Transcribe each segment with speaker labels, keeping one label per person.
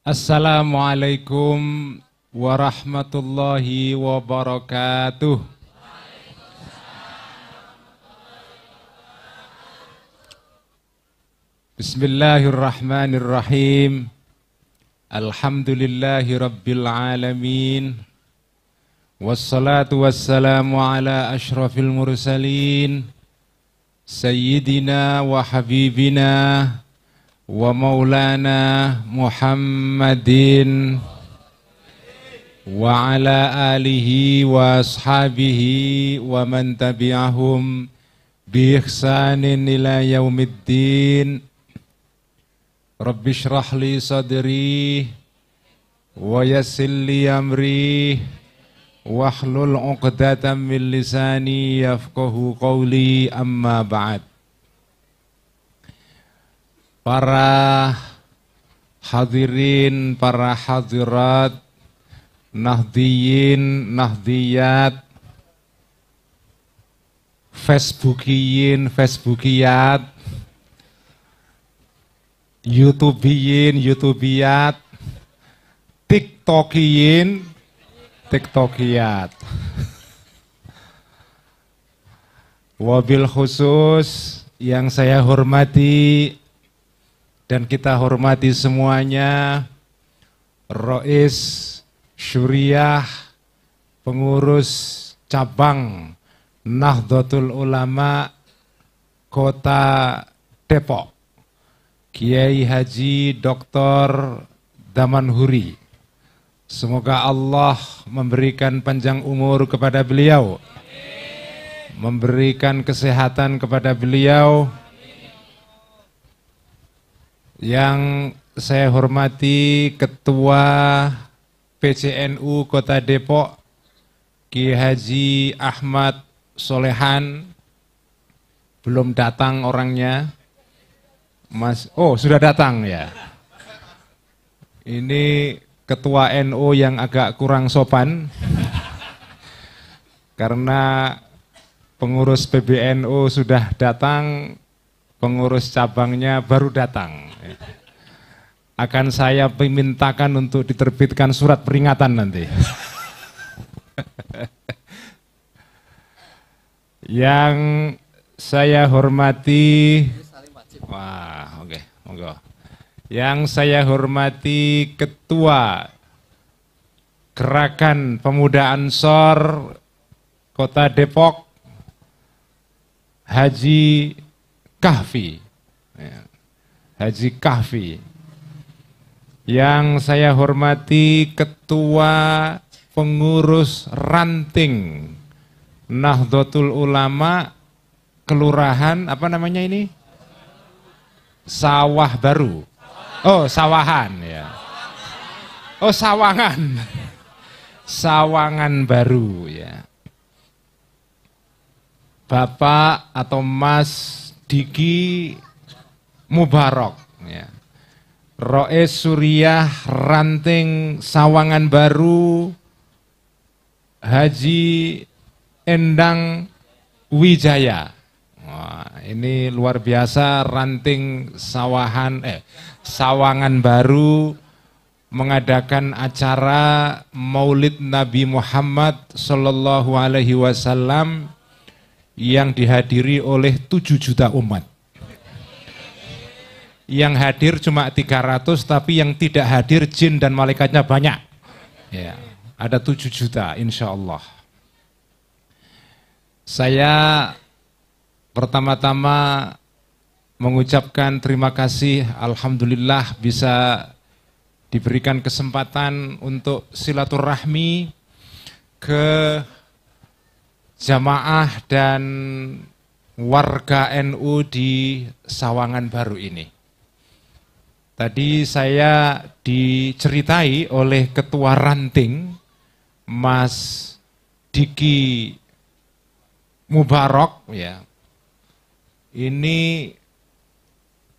Speaker 1: Assalamualaikum warahmatullahi wabarakatuh. Bismillahirrahmanirrahim. Alhamdulillahi rabbil alamin. Wassalatu wassalamu ala ashrafil mursalin Sayyidina wa habibina wa maulana Muhammadin wa ala alihi wa ashabihi wa man tabi'ahum bi ihsanin ila yaumiddin. Rabbi shrah li sadri wa yassir li amri wahlul 'uqdatam min lisani yafqahu qawli, amma ba'd. Para hadirin, para hadirat, nahdiyin, nahdiyat, facebookiyin, facebookiyat, youtubiyin, youtubiyat, tiktokiyin, tiktokiyat. Wabil khusus yang saya hormati dan kita hormati semuanya, Rois Syuriah, pengurus cabang Nahdlatul Ulama Kota Depok, Kiai Haji Dr. Damanhuri. Semoga Allah memberikan panjang umur kepada beliau, memberikan kesehatan kepada beliau. Yang saya hormati Ketua PCNU Kota Depok, Kiai Haji Ahmad Solehan, belum datang orangnya. Sudah datang ya. Ini Ketua NU yang agak kurang sopan karena pengurus PBNU sudah datang, pengurus cabangnya baru datang. Akan saya mintakan untuk diterbitkan surat peringatan nanti. Yang saya hormati, monggo. Yang saya hormati Ketua Gerakan Pemuda Ansor Kota Depok, Haji Kahfi. Haji Kahfi. Yang saya hormati Ketua Pengurus Ranting Nahdlatul Ulama Kelurahan, apa namanya ini? Sawah Baru. Oh, Sawahan ya. Oh, Sawangan. Sawangan Baru ya. Bapak atau Mas Diki Mubarok ya. Rois Syuriah Ranting Sawangan Baru, Haji Endang Wijaya. Wah, ini luar biasa, Ranting Sawangan Baru mengadakan acara Maulid Nabi Muhammad Sallallahu Alaihi Wasallam yang dihadiri oleh 7 juta umat. Yang hadir cuma 300, tapi yang tidak hadir jin dan malaikatnya banyak. Ya, ada 7 juta insya Allah. Saya pertama-tama mengucapkan terima kasih, alhamdulillah bisa diberikan kesempatan untuk silaturahmi ke jamaah dan warga NU di Sawangan Baru ini. Tadi saya diceritai oleh Ketua Ranting, Mas Diki Mubarok ya. Ini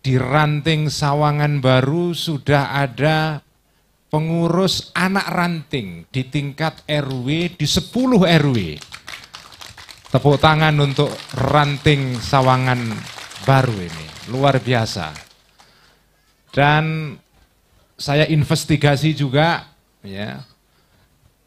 Speaker 1: di Ranting Sawangan Baru sudah ada pengurus anak ranting di tingkat RW, di 10 RW. Tepuk tangan untuk Ranting Sawangan Baru ini, luar biasa. Dan saya investigasi juga, ya,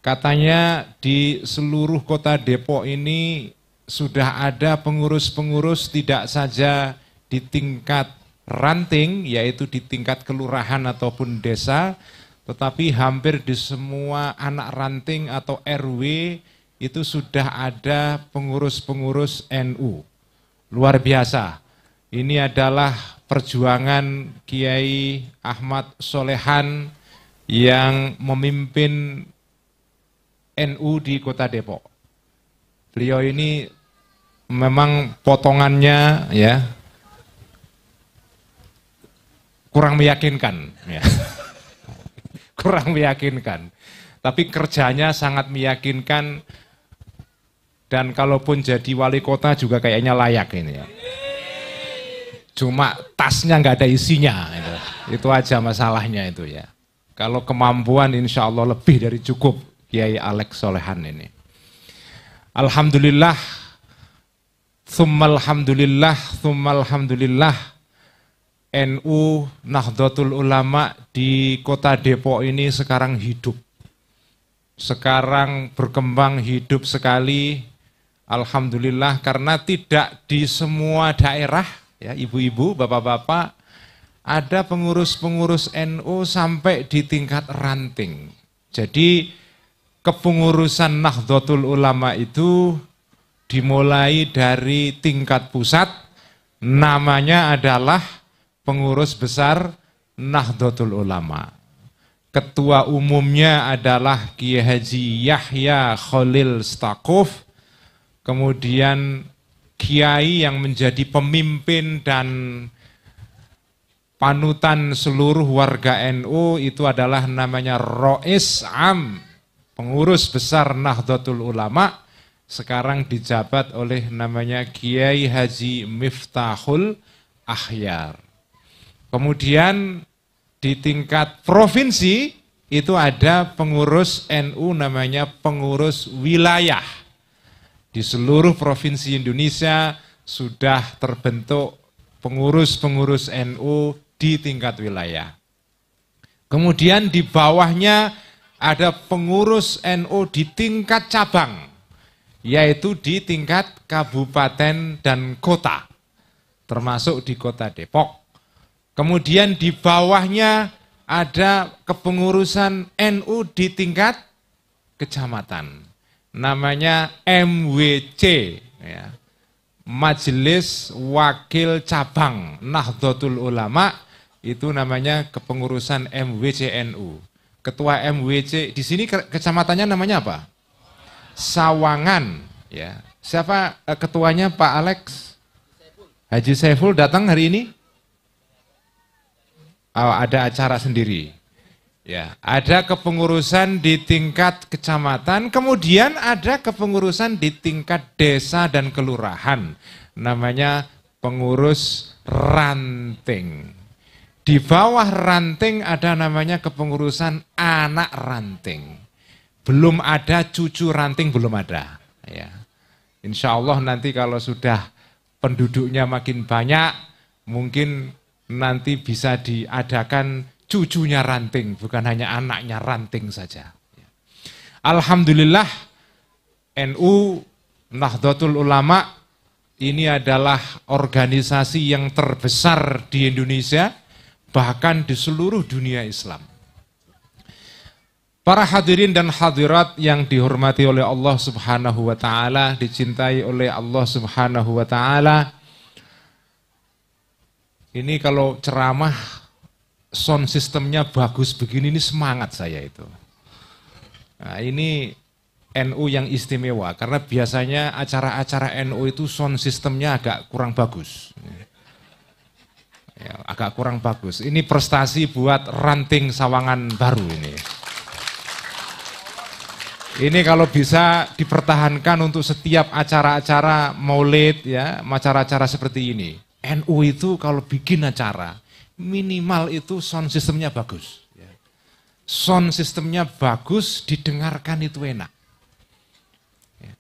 Speaker 1: katanya di seluruh kota Depok ini sudah ada pengurus-pengurus tidak saja di tingkat ranting, yaitu di tingkat kelurahan ataupun desa, tetapi hampir di semua anak ranting atau RW itu sudah ada pengurus-pengurus NU. Luar biasa. Ini adalah perjuangan Kiai Ahmad Solehan yang memimpin NU di Kota Depok. Beliau ini memang potongannya ya kurang meyakinkan, ya. Kurang meyakinkan. Tapi kerjanya sangat meyakinkan, dan kalaupun jadi wali kota juga kayaknya layak ini ya. Cuma tasnya nggak ada isinya, itu aja masalahnya itu ya. Kalau kemampuan insya Allah lebih dari cukup Kiai Alex Solehan ini. Alhamdulillah, tsumma alhamdulillah, NU Nahdlatul Ulama di Kota Depok ini sekarang hidup. Sekarang berkembang hidup sekali. Alhamdulillah, karena tidak di semua daerah, ya, ibu-ibu, bapak-bapak, ada pengurus-pengurus NU sampai di tingkat ranting. Jadi kepengurusan Nahdlatul Ulama itu dimulai dari tingkat pusat, namanya adalah pengurus besar Nahdlatul Ulama. Ketua umumnya adalah Kiai Haji Yahya Khalil Stakuf, kemudian kiai yang menjadi pemimpin dan panutan seluruh warga NU itu adalah namanya Rois Am, pengurus besar Nahdlatul Ulama, sekarang dijabat oleh namanya Kiai Haji Miftahul Akhyar. Kemudian di tingkat provinsi itu ada pengurus NU namanya pengurus wilayah. Di seluruh provinsi Indonesia sudah terbentuk pengurus-pengurus NU di tingkat wilayah. Kemudian di bawahnya ada pengurus NU di tingkat cabang, yaitu di tingkat kabupaten dan kota, termasuk di Kota Depok. Kemudian di bawahnya ada kepengurusan NU di tingkat kecamatan, namanya MWC, ya, Majelis Wakil Cabang Nahdlatul Ulama, itu namanya kepengurusan MWC NU. Ketua MWC di sini kecamatannya namanya apa? Sawangan, ya. Siapa ketuanya? Pak Alex? Haji Saiful datang hari ini? Oh, ada acara sendiri. Ya, ada kepengurusan di tingkat kecamatan, kemudian ada kepengurusan di tingkat desa dan kelurahan. Namanya pengurus ranting. Di bawah ranting ada namanya kepengurusan anak ranting. Belum ada cucu ranting, belum ada. Ya. Insya Allah nanti kalau sudah penduduknya makin banyak, mungkin nanti bisa diadakan cucunya ranting, bukan hanya anaknya ranting saja. Alhamdulillah, NU Nahdlatul Ulama ini adalah organisasi yang terbesar di Indonesia, bahkan di seluruh dunia Islam. Para hadirin dan hadirat yang dihormati oleh Allah Subhanahu wa taala, dicintai oleh Allah Subhanahu wa taala. Ini kalau ceramah sound sistemnya bagus begini, ini semangat saya itu. Nah, ini NU yang istimewa, karena biasanya acara-acara NU itu sound sistemnya agak kurang bagus. Ya, agak kurang bagus. Ini prestasi buat ranting Sawangan baru ini. Ini kalau bisa dipertahankan untuk setiap acara-acara maulid, ya, acara-acara seperti ini. NU itu kalau bikin acara, minimal itu sound sistemnya bagus. Sound sistemnya bagus, didengarkan itu enak.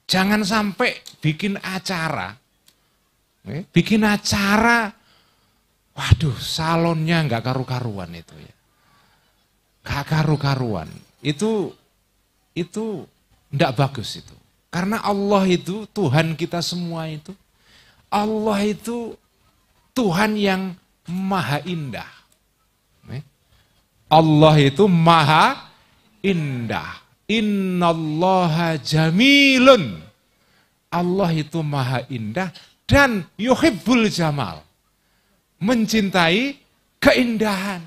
Speaker 1: Jangan sampai bikin acara, waduh salonnya nggak karu-karuan itu ya. Gak karu-karuan. Itu tidak bagus itu. Karena Allah itu, Tuhan kita semua itu, Allah itu Tuhan yang maha indah. Allah itu maha indah. Innallaha jamilun. Allah itu maha indah dan yuhibbul jamal. Mencintai keindahan.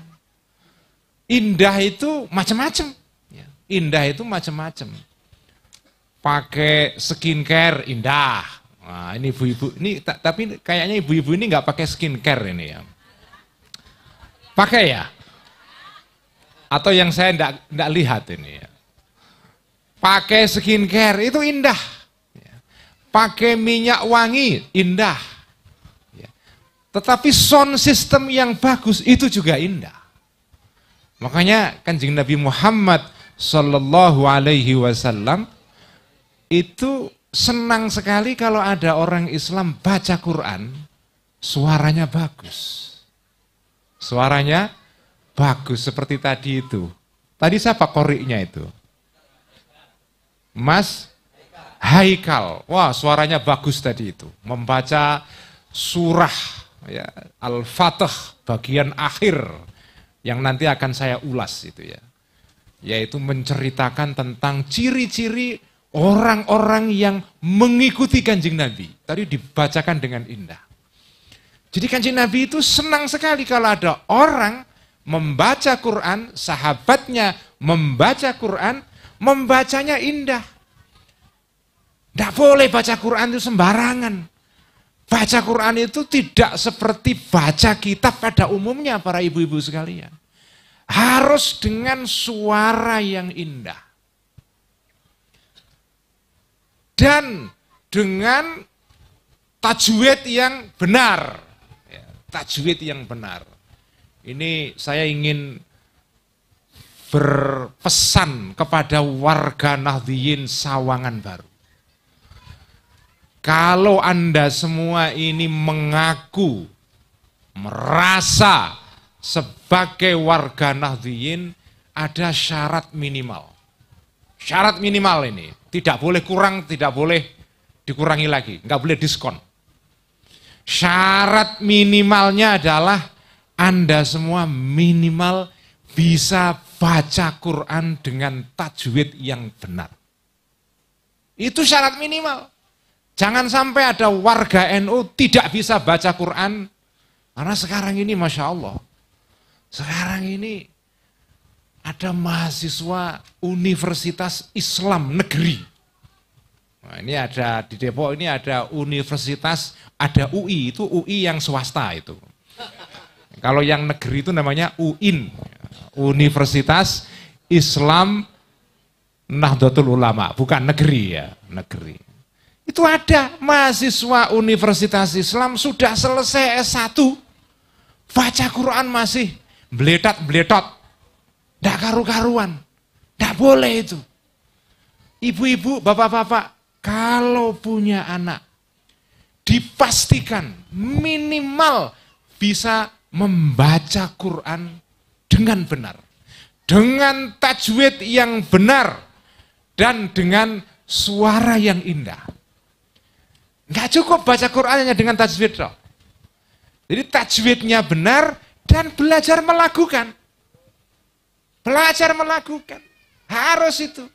Speaker 1: Indah itu macam-macam. Indah itu macam-macam. Pakai skincare indah. Nah, ini ibu-ibu ini tapi kayaknya ibu-ibu ini nggak pakai skincare ini ya. Pakai ya? Atau yang saya enggak lihat ini ya. Pakai skincare itu indah. Pakai minyak wangi indah. Tetapi sound system yang bagus itu juga indah. Makanya Kanjeng Nabi Muhammad Sallallahu Alaihi Wasallam itu senang sekali kalau ada orang Islam baca Quran, suaranya bagus. Suaranya bagus seperti tadi itu. Tadi siapa koriknya itu? Mas Haikal. Wah, suaranya bagus tadi itu. Membaca surah ya, Al-Fatih bagian akhir yang nanti akan saya ulas itu ya. Yaitu menceritakan tentang ciri-ciri orang-orang yang mengikuti Kanjeng Nabi. Tadi dibacakan dengan indah. Jadi Kanjeng Nabi itu senang sekali kalau ada orang membaca Quran, sahabatnya membaca Quran, membacanya indah. Tidak boleh baca Quran itu sembarangan. Baca Quran itu tidak seperti baca kitab pada umumnya para ibu-ibu sekalian. Harus dengan suara yang indah. Dan dengan tajwid yang benar. Tajwid yang benar. Ini saya ingin berpesan kepada warga Nahdliyin Sawangan Baru. Kalau Anda semua ini mengaku, merasa sebagai warga Nahdliyin, ada syarat minimal. Syarat minimal ini, tidak boleh kurang, tidak boleh dikurangi lagi, nggak boleh diskon. Syarat minimalnya adalah Anda semua minimal bisa baca Quran dengan tajwid yang benar. Itu syarat minimal. Jangan sampai ada warga NU tidak bisa baca Quran. Karena sekarang ini Masya Allah. Sekarang ini ada mahasiswa Universitas Islam Negeri. Nah, ini ada di Depok ini ada universitas, ada UI, itu UI yang swasta itu. Kalau yang negeri itu namanya UIN, Universitas Islam Nahdlatul Ulama, bukan negeri ya, negeri. Itu ada mahasiswa Universitas Islam sudah selesai S1, baca Quran masih beletot-beletot, tidak karu-karuan, tidak boleh itu. Ibu-ibu, bapak-bapak, kalau punya anak, dipastikan minimal bisa membaca Quran dengan benar. Dengan tajwid yang benar dan dengan suara yang indah. Enggak cukup baca Quran hanya dengan tajwid loh. Jadi tajwidnya benar dan belajar melakukan. Belajar melakukan. Harus itu.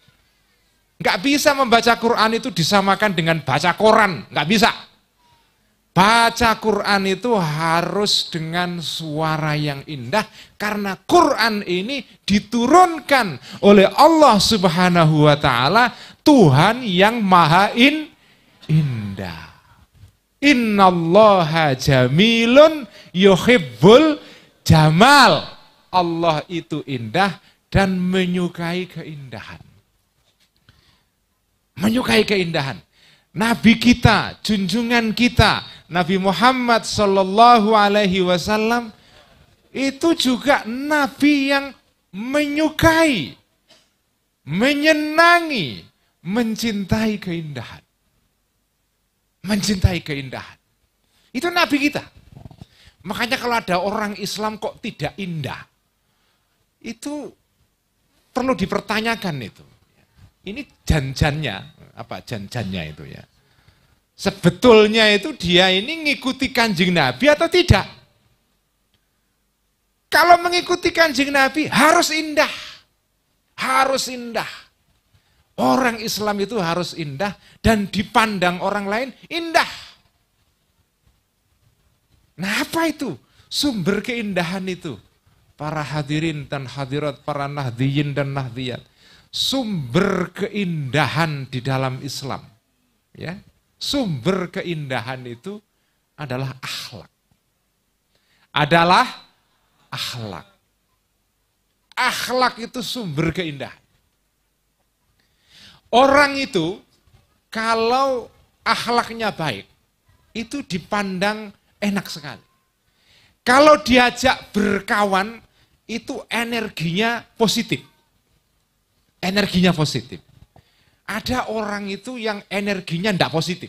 Speaker 1: Enggak bisa membaca Quran itu disamakan dengan baca koran. Enggak bisa. Baca Quran itu harus dengan suara yang indah. Karena Quran ini diturunkan oleh Allah Subhanahu wa ta'ala. Tuhan yang maha indah. Innallaha jamilun yuhibbul jamal. Allah itu indah dan menyukai keindahan. Menyukai keindahan. Nabi kita, junjungan kita, Nabi Muhammad Sallallahu Alaihi Wasallam itu juga Nabi yang menyukai, menyenangi, mencintai keindahan. Mencintai keindahan. Itu Nabi kita. Makanya kalau ada orang Islam kok tidak indah, itu perlu dipertanyakan itu. Ini janjannya, apa janjannya itu ya. Sebetulnya itu dia ini ngikuti Kanjeng Nabi atau tidak? Kalau mengikuti Kanjeng Nabi harus indah. Harus indah. Orang Islam itu harus indah dan dipandang orang lain indah. Nah apa itu? Sumber keindahan itu. Para hadirin dan hadirat, para nahdiyin dan nahdiyat. Sumber keindahan di dalam Islam. Ya, sumber keindahan itu adalah akhlak. Adalah akhlak. Akhlak itu sumber keindahan. Orang itu kalau akhlaknya baik, itu dipandang enak sekali. Kalau diajak berkawan, itu energinya positif. Energinya positif. Ada orang itu yang energinya tidak positif.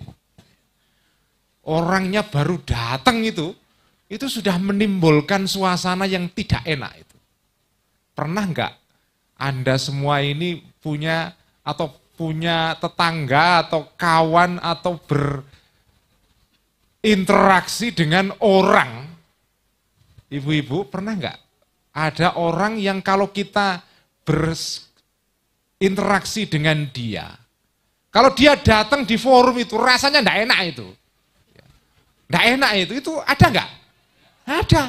Speaker 1: Orangnya baru datang itu sudah menimbulkan suasana yang tidak enak itu. Pernah enggak Anda semua ini punya tetangga atau kawan atau berinteraksi dengan orang? Ibu-ibu pernah enggak ada orang yang kalau kita berinteraksi dengan dia, kalau dia datang di forum itu rasanya enggak enak itu. Enggak enak itu ada enggak? Ada.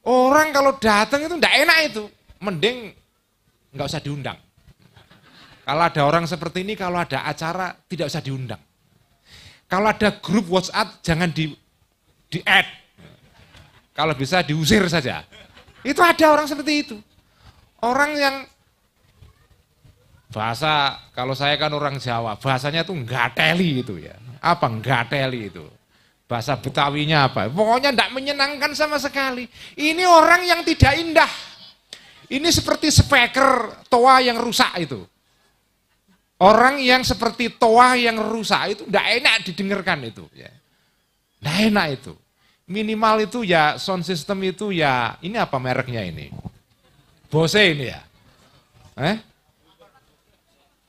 Speaker 1: Orang kalau datang itu enggak enak itu, mending enggak usah diundang. Kalau ada orang seperti ini, kalau ada acara tidak usah diundang. Kalau ada grup WhatsApp jangan di-add. Kalau bisa diusir saja. Itu ada orang seperti itu. Orang yang bahasa, kalau saya kan orang Jawa, bahasanya tuh nggateli itu ya. Apa nggateli itu? Bahasa Betawinya apa? Pokoknya tidak menyenangkan sama sekali. Ini orang yang tidak indah. Ini seperti speaker toa yang rusak itu. Orang yang seperti toa yang rusak itu tidak enak didengarkan itu. Tidak enak itu. Minimal itu ya sound system itu ya, ini apa mereknya ini? Bose ini ya?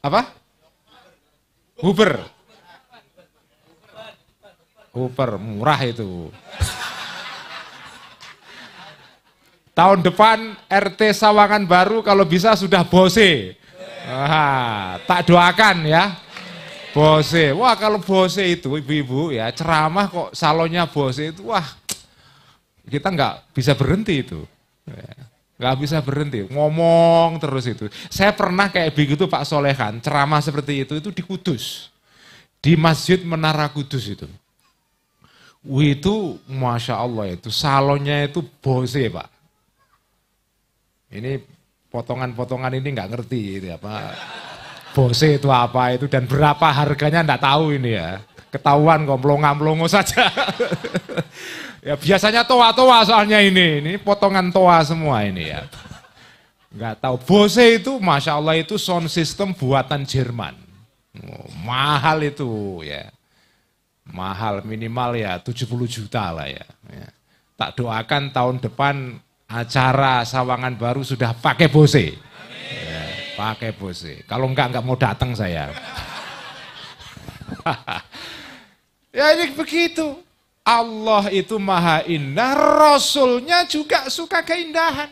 Speaker 1: Apa? Huber. Huber, murah itu. Tahun depan RT Sawangan Baru kalau bisa sudah Bose. Tak doakan ya. Bose, wah kalau Bose itu ibu-ibu ya ceramah kok salonnya Bose itu wah kita nggak bisa berhenti itu, nggak bisa berhenti ngomong terus itu. Saya pernah kayak begitu Pak Solehan ceramah seperti itu di Kudus, di Masjid Menara Kudus itu. Itu masya Allah itu salonnya itu Bose Pak. Ini potongan-potongan ini nggak ngerti itu apa. Bose itu apa itu dan berapa harganya enggak tahu ini ya. Ketahuan kok melongo-melongo saja. Ya biasanya toa-toa soalnya ini potongan toa semua ini ya. Enggak tahu. Bose itu masya Allah itu sound system buatan Jerman. Mahal itu ya. Mahal minimal ya 70 juta lah ya. Tak doakan tahun depan acara Sawangan Baru sudah pakai Bose. Pakai Bose. Kalau enggak mau datang saya. Ya ini begitu. Allah itu maha indah, Rasulnya juga suka keindahan.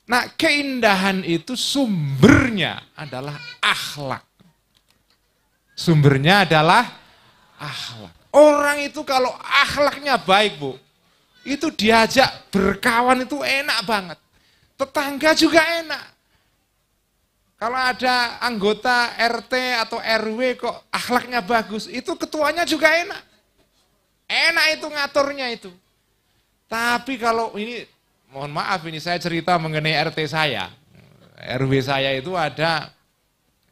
Speaker 1: Nah keindahan itu sumbernya adalah akhlak. Sumbernya adalah akhlak. Orang itu kalau akhlaknya baik Bu, itu diajak berkawan itu enak banget. Tetangga juga enak. Kalau ada anggota RT atau RW kok akhlaknya bagus, itu ketuanya juga enak. Enak itu ngaturnya itu. Tapi kalau ini, mohon maaf ini saya cerita mengenai RT saya. RW saya itu ada,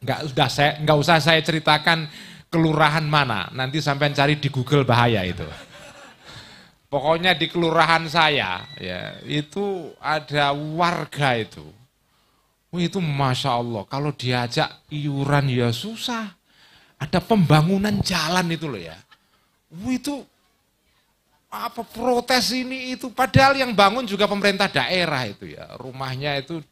Speaker 1: nggak usah saya ceritakan kelurahan mana, nanti sampai cari di Google bahaya itu. Pokoknya di kelurahan saya, ya itu ada warga itu. Itu Masya Allah, kalau diajak iuran ya susah. Ada pembangunan jalan itu loh ya. Itu apa protes ini itu. Padahal yang bangun juga pemerintah daerah itu ya. Rumahnya itu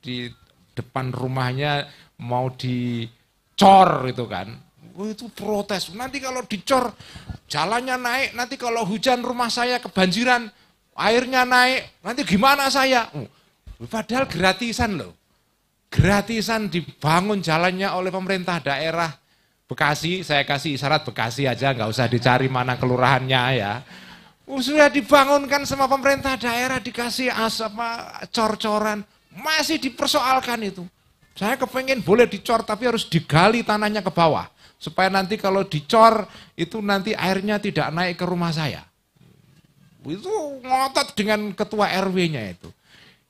Speaker 1: depan rumahnya mau dicor itu kan. Itu protes, nanti kalau dicor jalannya naik, nanti kalau hujan rumah saya kebanjiran, airnya naik, nanti gimana saya? Padahal gratisan loh. Gratisan dibangun jalannya oleh pemerintah daerah Bekasi, saya kasih isyarat Bekasi aja, nggak usah dicari mana kelurahannya ya. Sudah dibangunkan sama pemerintah daerah, dikasih cor-coran, masih dipersoalkan itu. Saya kepengen boleh dicor tapi harus digali tanahnya ke bawah. Supaya nanti kalau dicor itu nanti airnya tidak naik ke rumah saya. Itu ngotot dengan ketua RW-nya itu.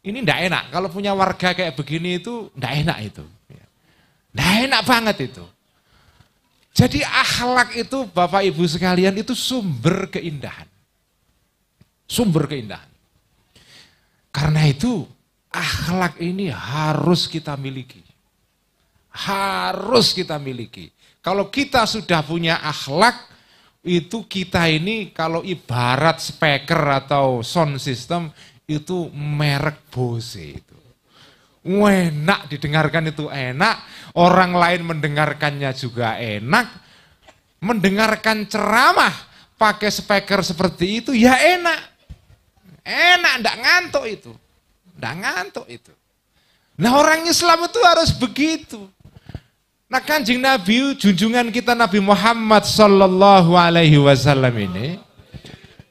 Speaker 1: Ini enggak enak, kalau punya warga kayak begini itu enggak enak itu. Enggak enak banget itu. Jadi akhlak itu Bapak Ibu sekalian itu sumber keindahan. Sumber keindahan. Karena itu akhlak ini harus kita miliki. Harus kita miliki. Kalau kita sudah punya akhlak, itu kita ini kalau ibarat speaker atau sound system, itu merek Bose itu. Enak didengarkan itu enak, orang lain mendengarkannya juga enak. Mendengarkan ceramah pakai speaker seperti itu ya enak. Enak, enggak ngantuk itu. Enggak ngantuk itu. Nah orang Islam itu harus begitu. Nah Kanjeng Nabi, junjungan kita Nabi Muhammad Sallallahu Alaihi Wasallam ini,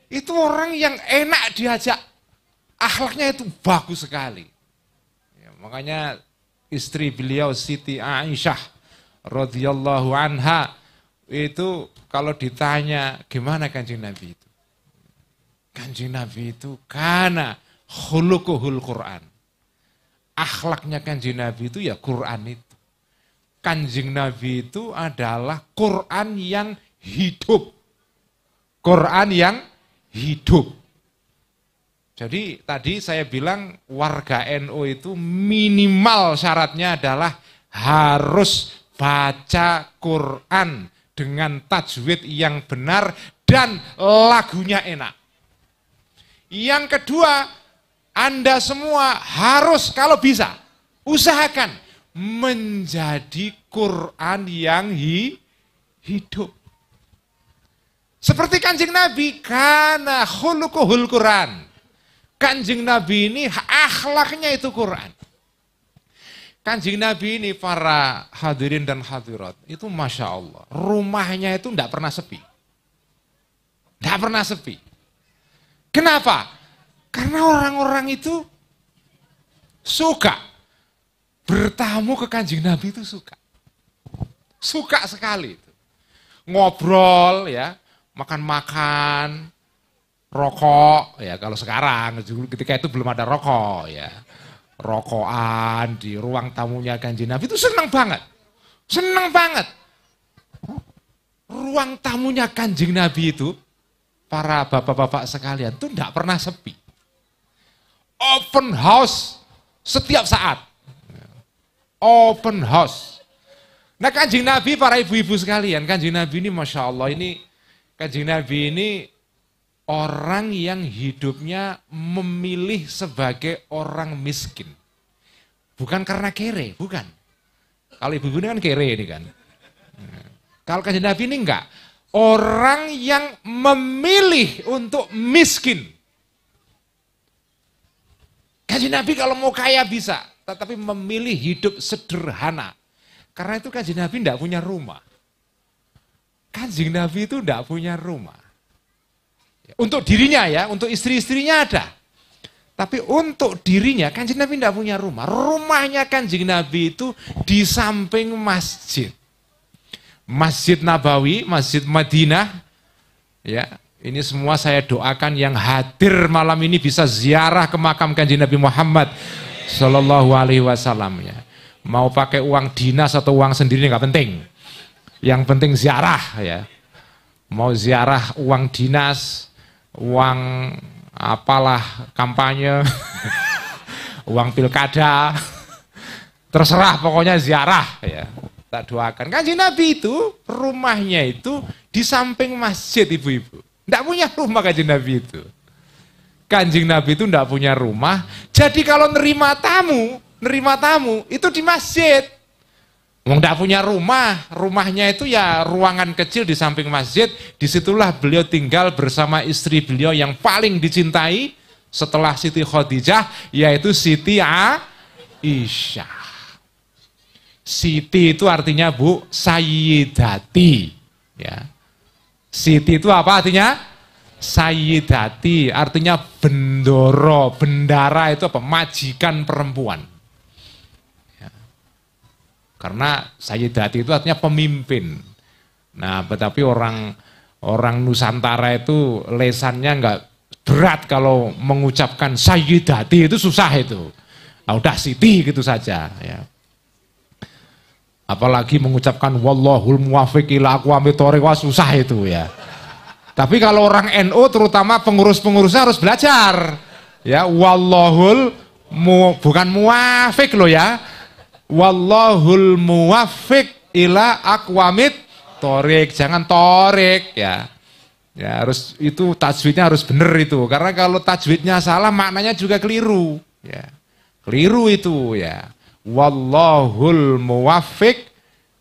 Speaker 1: itu orang yang enak diajak. Akhlaknya itu bagus sekali. Ya, makanya istri beliau Siti Aisyah radhiyallahu anha itu kalau ditanya gimana Kanjeng Nabi itu? Kanjeng Nabi itu karena khuluquhul Quran. Akhlaknya Kanjeng Nabi itu ya Quran itu. Kanjeng Nabi itu adalah Quran yang hidup. Quran yang hidup. Jadi tadi saya bilang warga NU itu minimal syaratnya adalah harus baca Quran dengan tajwid yang benar dan lagunya enak. Yang kedua, Anda semua harus kalau bisa usahakan menjadi Quran yang hidup. Seperti Kanjeng Nabi, kana khuluquhul Quran. Kanjeng Nabi ini akhlaknya itu Quran. Kanjeng Nabi ini para hadirin dan hadirat, itu Masya Allah, rumahnya itu tidak pernah sepi. Tidak pernah sepi. Kenapa? Karena orang-orang itu suka bertamu ke Kanjeng Nabi itu suka. Suka sekali itu. Ngobrol ya, makan-makan, rokok ya kalau sekarang ketika itu belum ada rokok ya. Rokokan di ruang tamunya Kanjeng Nabi itu senang banget. Senang banget. Ruang tamunya Kanjeng Nabi itu para bapak-bapak sekalian itu tidak pernah sepi. Open house setiap saat. Open house. Nah Kanjeng Nabi, para ibu-ibu sekalian, Kanjeng Nabi ini Masya Allah ini, Kanjeng Nabi ini orang yang hidupnya memilih sebagai orang miskin. Bukan karena kere, bukan. Kalau ibu-ibu ini kan kere ini kan. Kalau Kanjeng Nabi ini enggak. Orang yang memilih untuk miskin. Kanjeng Nabi kalau mau kaya bisa, tetapi memilih hidup sederhana. Karena itu Kanjeng Nabi enggak punya rumah. Kanjeng Nabi itu enggak punya rumah. Untuk dirinya ya, untuk istri-istrinya ada. Tapi untuk dirinya, Kanjeng Nabi tidak punya rumah. Rumahnya Kanjeng Nabi itu di samping masjid. Masjid Nabawi, Masjid Madinah. Ya, ini semua saya doakan yang hadir malam ini bisa ziarah ke makam Kanjeng Nabi Muhammad Sallallahu Alaihi Wasallam. Ya. Mau pakai uang dinas atau uang sendiri nggak penting. Yang penting ziarah ya. Mau ziarah uang dinas, uang apalah kampanye, uang pilkada, terserah pokoknya ziarah ya. Tak doakan. Kanjeng Nabi itu rumahnya itu di samping masjid ibu-ibu. Tidak punya rumah Kanjeng Nabi itu. Kanjeng Nabi itu tidak punya rumah. Jadi kalau nerima tamu nerima tamu itu di masjid. Wong ndak punya rumah, rumahnya itu ya ruangan kecil di samping masjid, disitulah beliau tinggal bersama istri beliau yang paling dicintai setelah Siti Khadijah, yaitu Siti Aisyah. Siti itu artinya Bu, Sayyidati. Ya. Siti itu apa artinya? Sayyidati, artinya bendoro, bendara itu apa? Majikan perempuan. Karena Sayyidati itu artinya pemimpin. Nah, tetapi orang Nusantara itu lesannya enggak berat kalau mengucapkan Sayyidati itu susah itu. Nah, udah Siti gitu saja ya. Apalagi mengucapkan wallahul muwaffiq ila aqwamit thoriq, susah itu ya. Tapi kalau orang NU terutama pengurus-pengurusnya harus belajar. Ya, wallahul bukan muwaffiq loh ya. Wallahul muwaffiq ila aqwamit thoriq, jangan thoriq ya. Ya harus itu tajwidnya harus benar itu. Karena kalau tajwidnya salah maknanya juga keliru ya. Keliru itu ya. Wallahul muwaffiq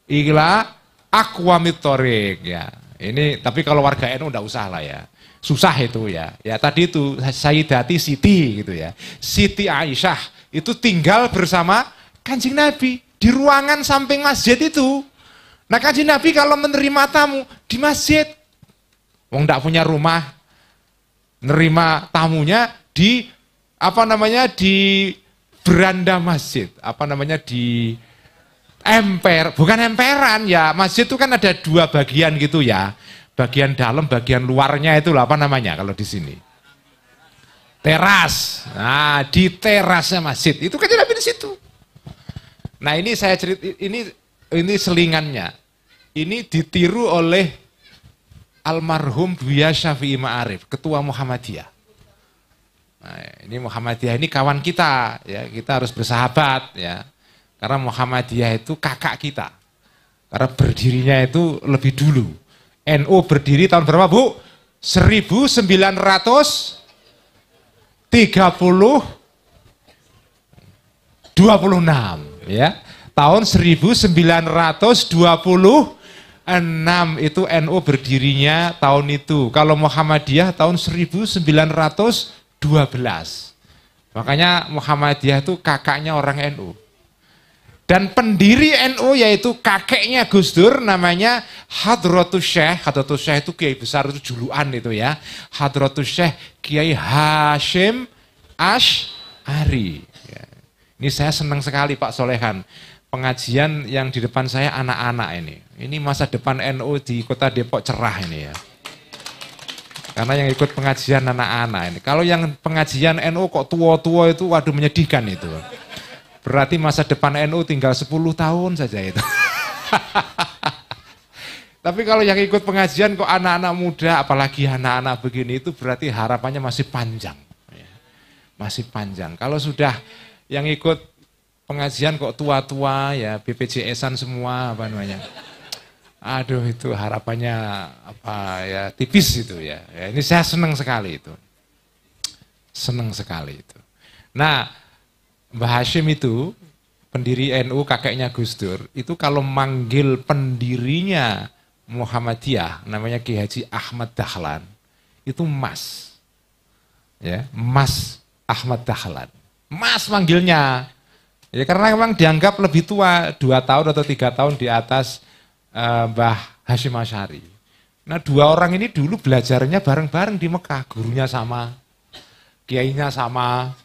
Speaker 1: ila aqwamit thoriq ya. Ini tapi kalau warga NU enggak usah lah ya. Susah itu ya. Ya tadi itu Sayyidati Siti gitu ya. Siti Aisyah itu tinggal bersama Kanjeng Nabi di ruangan samping masjid itu. Nah Kanjeng Nabi kalau menerima tamu di masjid, wong ndak punya rumah, nerima tamunya di apa namanya di beranda masjid, apa namanya di emper, bukan emperan ya. Masjid itu kan ada dua bagian gitu ya, bagian dalam, bagian luarnya itu apa namanya kalau di sini? Teras. Nah di terasnya masjid itu Kanjeng Nabi di situ. Nah ini saya cerita, ini selingannya. Ini ditiru oleh almarhum Buya Syafi'i Ma'arif, ketua Muhammadiyah. Nah, ini Muhammadiyah ini kawan kita, ya kita harus bersahabat ya. Karena Muhammadiyah itu kakak kita. Karena berdirinya itu lebih dulu. NU berdiri tahun berapa Bu? 26 ya. Tahun 1926 itu NU berdirinya tahun itu. Kalau Muhammadiyah tahun 1912. Makanya Muhammadiyah itu kakaknya orang NU. Dan pendiri NU yaitu kakeknya Gus Dur namanya Hadratus Syekh. Hadratus Syekh itu kiai besar, itu julukan itu ya. Hadratus Syekh Kiai Hashim Asy'ari. Ini saya senang sekali Pak Solehan, pengajian yang di depan saya anak-anak ini. Ini masa depan NU di kota Depok cerah ini ya. Karena yang ikut pengajian anak-anak ini. Kalau yang pengajian NU kok tua-tua itu waduh menyedihkan itu. Berarti masa depan NU tinggal 10 tahun saja itu. Tapi kalau yang ikut pengajian kok anak-anak muda, apalagi anak-anak begini itu berarti harapannya masih panjang. Masih panjang. Kalau sudah yang ikut pengajian kok tua-tua ya BPJS-an semua apa namanya. Aduh itu harapannya apa ya tipis itu ya. Ya ini saya senang sekali itu. Senang sekali itu. Nah, Mbah Hashim itu pendiri NU kakeknya Gus Dur, itu kalau manggil pendirinya Muhammadiyah namanya Ki Haji Ahmad Dahlan, itu Mas. Ya, Mas Ahmad Dahlan. Mas manggilnya, ya karena memang dianggap lebih tua 2 tahun atau 3 tahun di atas Mbah Hashim Asy'ari. Nah 2 orang ini dulu belajarnya bareng-bareng di Mekah, gurunya sama, kiainya sama,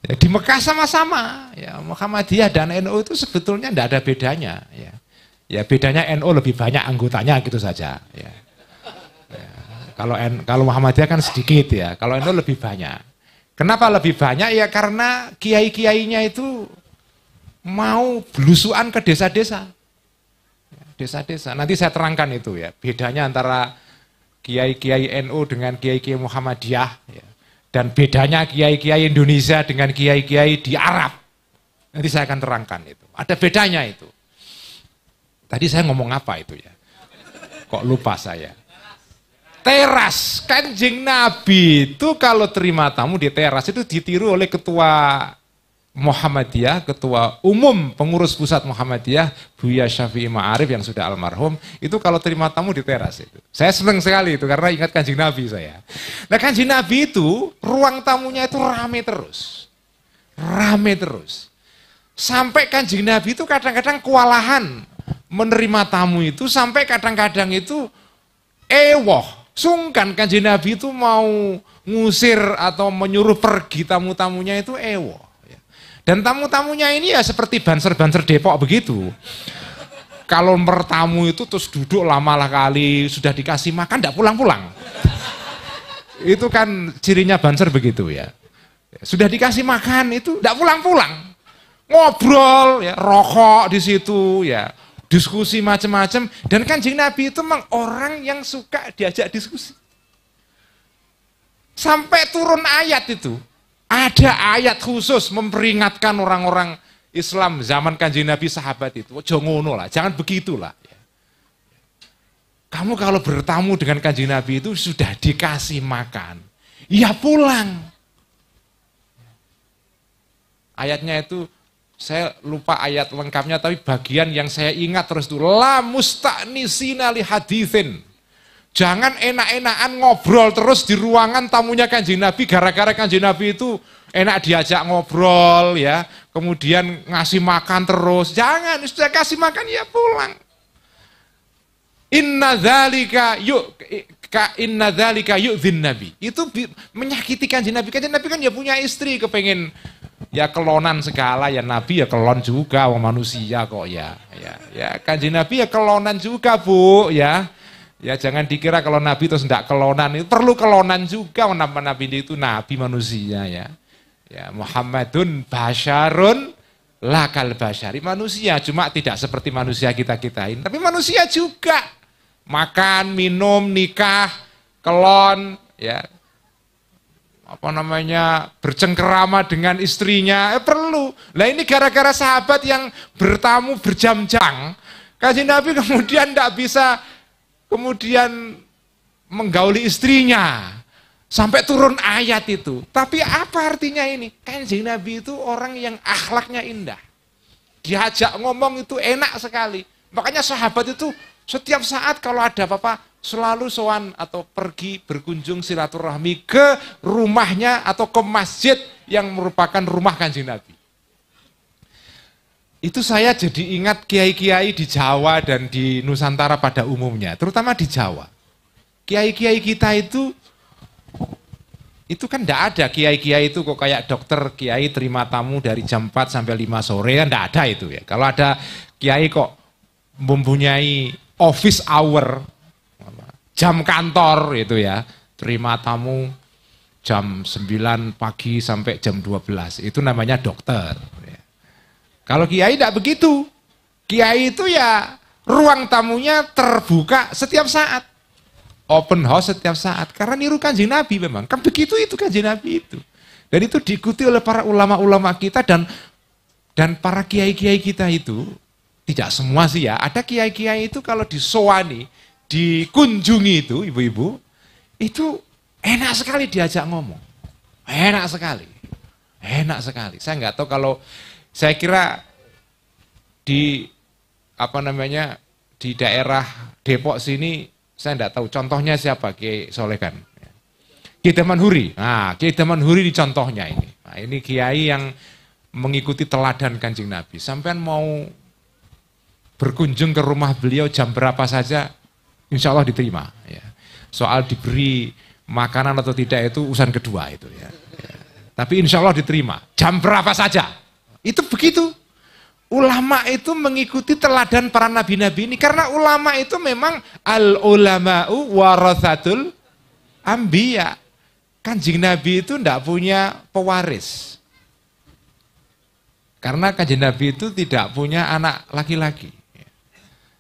Speaker 1: ya, di Mekah sama-sama. Ya, Muhammadiyah dan NU itu sebetulnya tidak ada bedanya. Ya, ya bedanya NU lebih banyak anggotanya gitu saja. Ya. Ya, kalau Muhammadiyah kan sedikit ya, kalau NU lebih banyak. Kenapa lebih banyak? Ya karena kiai-kiainya itu mau belusuan ke desa-desa. Desa-desa. Nanti saya terangkan itu ya. Bedanya antara kiai-kiai NU dengan kiai-kiai Muhammadiyah. Ya. Dan bedanya kiai-kiai Indonesia dengan kiai-kiai di Arab. Nanti saya akan terangkan itu. Ada bedanya itu. Tadi saya ngomong apa itu ya? Kok lupa saya? Teras, Kanjeng Nabi itu kalau terima tamu di teras itu ditiru oleh ketua Muhammadiyah, ketua umum pengurus pusat Muhammadiyah, Buya Syafi'i Ma'arif yang sudah almarhum, itu kalau terima tamu di teras itu. Saya senang sekali itu karena ingat Kanjeng Nabi saya. Nah Kanjeng Nabi itu ruang tamunya itu rame terus. Rame terus. Sampai Kanjeng Nabi itu kadang-kadang kewalahan menerima tamu itu, sampai kadang-kadang itu sungkan Kanjeng Nabi itu mau ngusir atau menyuruh pergi tamu-tamunya itu Dan tamu-tamunya ini ya seperti banser-banser Depok begitu. Kalau bertamu itu terus duduk lama kali, sudah dikasih makan tidak pulang-pulang. Itu kan cirinya banser begitu ya. Sudah dikasih makan itu tidak pulang-pulang. Ngobrol ya, rokok di situ ya, diskusi macam-macam. Dan Kanjeng Nabi itu memang orang yang suka diajak diskusi. Sampai turun ayat itu. Ada ayat khusus memperingatkan orang-orang Islam zaman Kanjeng Nabi sahabat itu. Jangan ngono lah, jangan begitulah. Kamu kalau bertamu dengan Kanjeng Nabi itu sudah dikasih makan, ya pulang. Ayatnya itu saya lupa ayat lengkapnya, tapi bagian yang saya ingat terus itu la musta'nisina li haditsin. Jangan enak-enakan ngobrol terus di ruangan tamunya Kanjeng Nabi, gara-gara Kanjeng Nabi itu enak diajak ngobrol ya, kemudian ngasih makan terus. Jangan, sudah kasih makan ya pulang. Inna dzalika yu'dzin Nabi. Itu menyakiti Kanjeng Nabi. Kanjeng Nabi kan ya punya istri, kepengen ya kelonan segala, ya Nabi ya kelon juga, wong manusia kok ya. Ya Kanjeng Nabi ya kelonan juga, Bu, ya. Ya jangan dikira kalau Nabi terus tidak kelonan, itu perlu kelonan juga, Nabi itu Nabi manusia ya. Ya Muhammadun basyarun lakal basyari, manusia, cuma tidak seperti manusia kita-kitain, tapi manusia juga. Makan, minum, nikah, kelon, ya. Bercengkerama dengan istrinya, perlu. Lah ini gara-gara sahabat yang bertamu berjam-jam, Kanjeng Nabi kemudian tidak bisa kemudian menggauli istrinya sampai turun ayat itu. Tapi apa artinya ini? Kanjeng Nabi itu orang yang akhlaknya indah. Diajak ngomong itu enak sekali. Makanya sahabat itu setiap saat kalau ada apa-apa selalu sowan atau pergi berkunjung silaturahmi ke rumahnya atau ke masjid yang merupakan rumah Kanjeng Nabi. Itu saya jadi ingat kiai-kiai di Jawa dan di Nusantara pada umumnya, terutama di Jawa. Kiai-kiai kita itu kan tidak ada kiai-kiai itu kok kayak dokter kiai terima tamu dari jam 4 sampai 5 sore, kan tidak ada itu ya. Kalau ada kiai kok mempunyai office hour, jam kantor itu ya, terima tamu jam 9 pagi sampai jam 12, itu namanya dokter. Kalau kiai tidak begitu, kiai itu ya ruang tamunya terbuka setiap saat, open house setiap saat, karena niru Kanjeng Nabi memang, kan begitu itu Kanjeng Nabi itu. Dan itu diikuti oleh para ulama-ulama kita dan para kiai-kiai kita itu, tidak semua sih ya, ada kiai-kiai itu kalau disowani, dikunjungi itu ibu-ibu, itu enak sekali diajak ngomong, enak sekali. Saya nggak tahu kalau saya kira di di daerah Depok sini saya tidak tahu contohnya siapa, Kiai Solekan. Kiai Damanhuri. Nah, Kiai Damanhuri di contohnya ini. Nah, ini kiai yang mengikuti teladan Kanjeng Nabi. Sampean mau berkunjung ke rumah beliau jam berapa saja, insya Allah diterima. Ya. Soal diberi makanan atau tidak itu urusan kedua itu ya. Tapi insya Allah diterima. Jam berapa saja. Itu begitu. Ulama itu mengikuti teladan para nabi-nabi ini. Karena ulama itu memang al-ulama'u warathatul anbiya. Kanjeng Nabi itu tidak punya pewaris. Karena Kanjeng Nabi itu tidak punya anak laki-laki.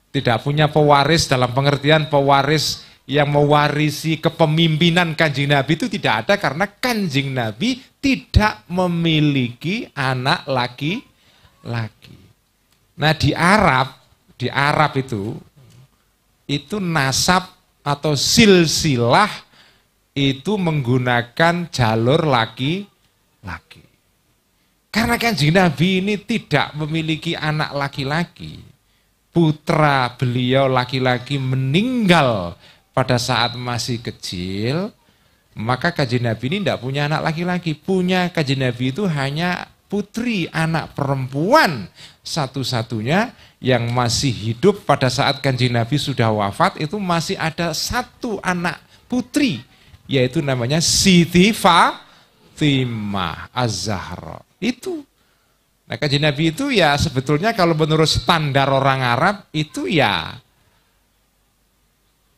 Speaker 1: Tidak punya pewaris dalam pengertian pewaris yang mewarisi kepemimpinan Kanjeng Nabi itu tidak ada, karena Kanjeng Nabi tidak memiliki anak laki-laki. Nah di Arab itu nasab atau silsilah itu menggunakan jalur laki-laki. Karena Kanjeng Nabi ini tidak memiliki anak laki-laki. Putra beliau laki-laki meninggal pada saat masih kecil, maka Kanjeng Nabi ini tidak punya anak laki-laki. Punya Kanjeng Nabi itu hanya putri, anak perempuan satu-satunya yang masih hidup pada saat Kanjeng Nabi sudah wafat. Itu masih ada satu anak putri, yaitu namanya Siti Fatimah Az-Zahra. Itu. Nah, Kanjeng Nabi itu ya sebetulnya kalau menurut standar orang Arab itu ya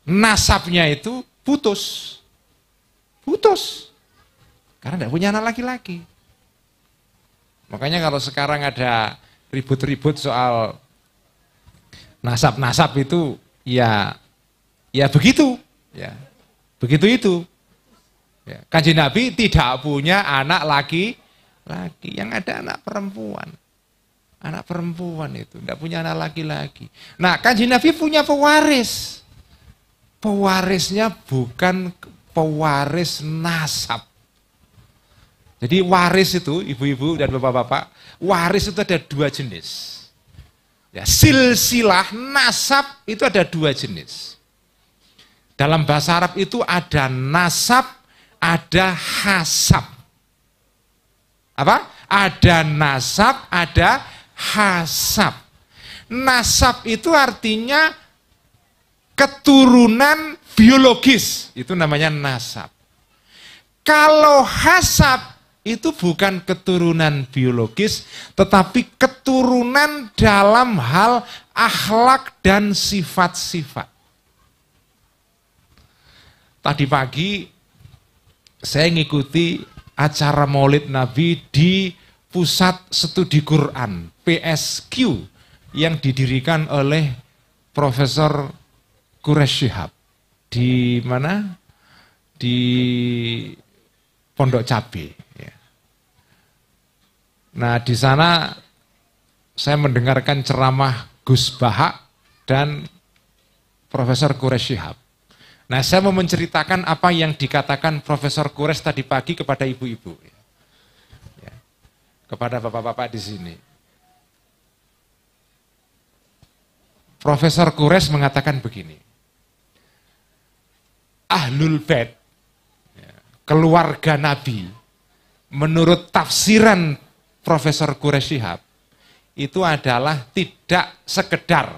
Speaker 1: nasabnya itu putus. Putus. Karena tidak punya anak laki-laki. Makanya kalau sekarang ada ribut-ribut soal nasab-nasab itu ya begitu. Ya. Begitu itu. Ya. Kanjeng Nabi tidak punya anak laki-laki, yang ada anak perempuan. Anak perempuan itu, tidak punya anak laki-laki. Nah, Kanjeng Nabi punya pewaris. Pewarisnya bukan pewaris nasab. Jadi waris itu, ibu-ibu dan bapak-bapak, waris itu ada dua jenis. Ya, silsilah nasab itu ada dua jenis. Dalam bahasa Arab itu ada nasab, ada hasab. Apa? Ada nasab, ada hasab. Nasab itu artinya keturunan biologis, itu namanya nasab. Kalau hasab itu bukan keturunan biologis, tetapi keturunan dalam hal akhlak dan sifat-sifat. Tadi pagi saya ngikuti acara Maulid Nabi di Pusat Studi Quran PSQ yang didirikan oleh Profesor Quraish Shihab di mana? Di Pondok Cabe. Nah, di sana saya mendengarkan ceramah Gus Bahak dan Profesor Quraish Shihab. Nah, saya mau menceritakan apa yang dikatakan Profesor Quraish tadi pagi kepada ibu-ibu, ya, kepada bapak-bapak di sini. Profesor Quraish mengatakan begini, Ahlul Bait, keluarga Nabi, menurut tafsiran Profesor Quraish Shihab, itu adalah tidak sekedar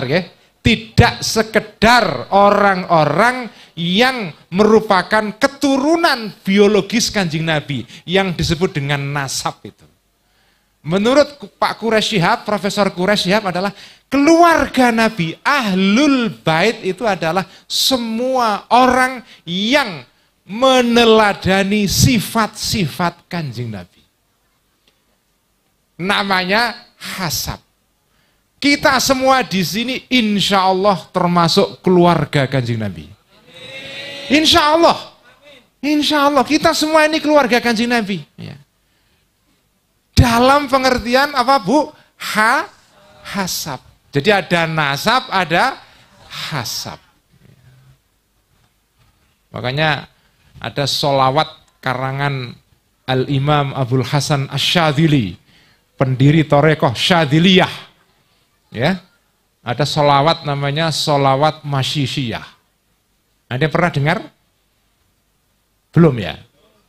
Speaker 1: ya, tidak sekedar orang-orang yang merupakan keturunan biologis Kanjeng Nabi yang disebut dengan nasab itu. Menurut Pak Quraish Shihab, Profesor Quraish Shihab adalah keluarga Nabi, Ahlul Bait itu adalah semua orang yang meneladani sifat-sifat Kanjeng Nabi. Namanya hasab. Kita semua di sini insya Allah termasuk keluarga Kanjeng Nabi. Insya Allah kita semua ini keluarga Kanjeng Nabi. Ya. Dalam pengertian apa Bu? Hasab. Jadi ada nasab, ada hasab. Makanya ada sholawat karangan Al-Imam Abul Hasan Asy-Syadzili, pendiri Thariqah Syadziliyah. Ya, ada sholawat namanya sholawat Masyishiyah. Ada yang pernah dengar? Belum ya?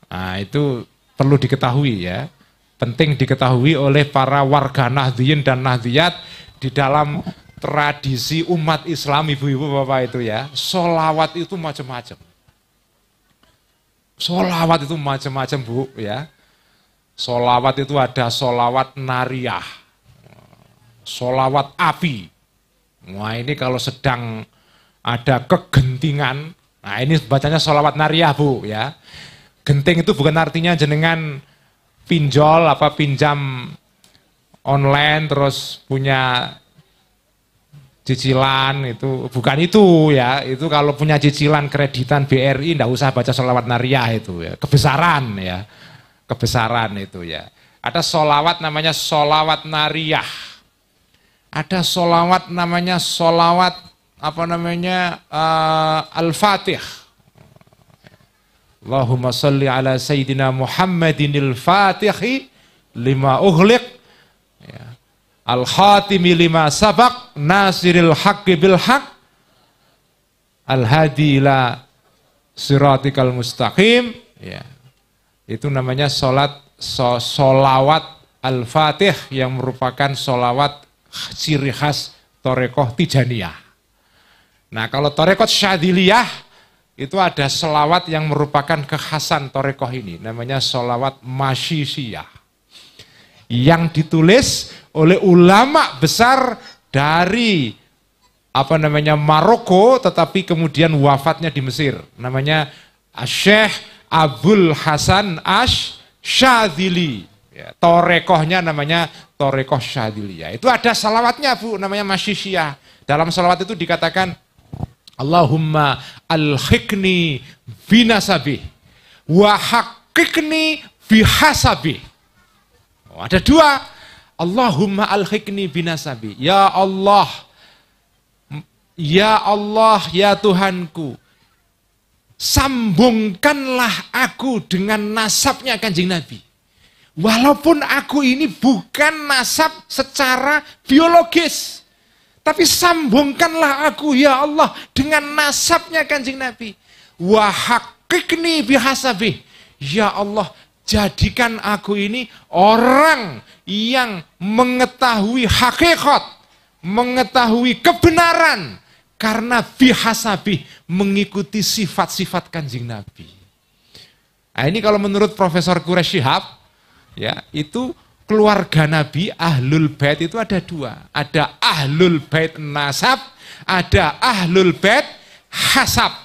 Speaker 1: Nah, itu perlu diketahui ya. Penting diketahui oleh para warga Nahdliyin dan Nahdliyat di dalam tradisi umat Islam, ibu-ibu bapak itu ya. Sholawat itu macam-macam. Sholawat itu macam-macam Bu ya. Sholawat itu ada sholawat nariyah, sholawat api. Wah, ini kalau sedang ada kegentingan, nah ini bacanya sholawat nariyah Bu ya. Genting itu bukan artinya jenengan pinjol apa pinjam online terus punya cicilan, itu bukan itu ya. Itu kalau punya cicilan kreditan BRI ndak usah baca sholawat nariyah itu ya. Kebesaran ya. Kebesaran itu ya. Ada sholawat namanya sholawat nariyah. Ada sholawat namanya sholawat Al-Fatih. Allahumma salli ala Sayyidina Muhammadinil Fatihi lima ughliq, ya. Al-khatimi lima sabaq, nasiril haqqi bil haqq, al-hadi ila siratikal mustaqim, ya. Itu namanya solawat al-fatih yang merupakan solawat ciri khas Thariqah Tijaniyah. Nah, kalau Thariqah Syadziliyah itu ada selawat yang merupakan kekhasan Thariqah ini, namanya selawat Masyisiyah, yang ditulis oleh ulama besar dari Maroko, tetapi kemudian wafatnya di Mesir, namanya Syekh Abdul Hasan Asy-Syadzili. Ya, Thariqahnya namanya Thariqah Syadziliyah. Itu ada salawatnya, Bu, namanya Masyisiyah. Dalam salawat itu dikatakan, Allahumma alhiqni binasabih wa haqiqni bihasabih. Oh, ada dua. Allahumma alhiqni binasabih. Ya Allah, ya Tuhanku, sambungkanlah aku dengan nasabnya Kanjeng Nabi. Walaupun aku ini bukan nasab secara biologis, tapi sambungkanlah aku ya Allah dengan nasabnya Kanjeng Nabi. Wa haqiqni bihasabih. Ya Allah, jadikan aku ini orang yang mengetahui hakikat, mengetahui kebenaran, karena bihasabih, mengikuti sifat-sifat Kanjeng Nabi. Nah, ini kalau menurut Profesor Quraish Shihab, ya, itu keluarga Nabi, Ahlul Bait itu ada dua. Ada Ahlul Bait Nasab, ada Ahlul Bait Hasab.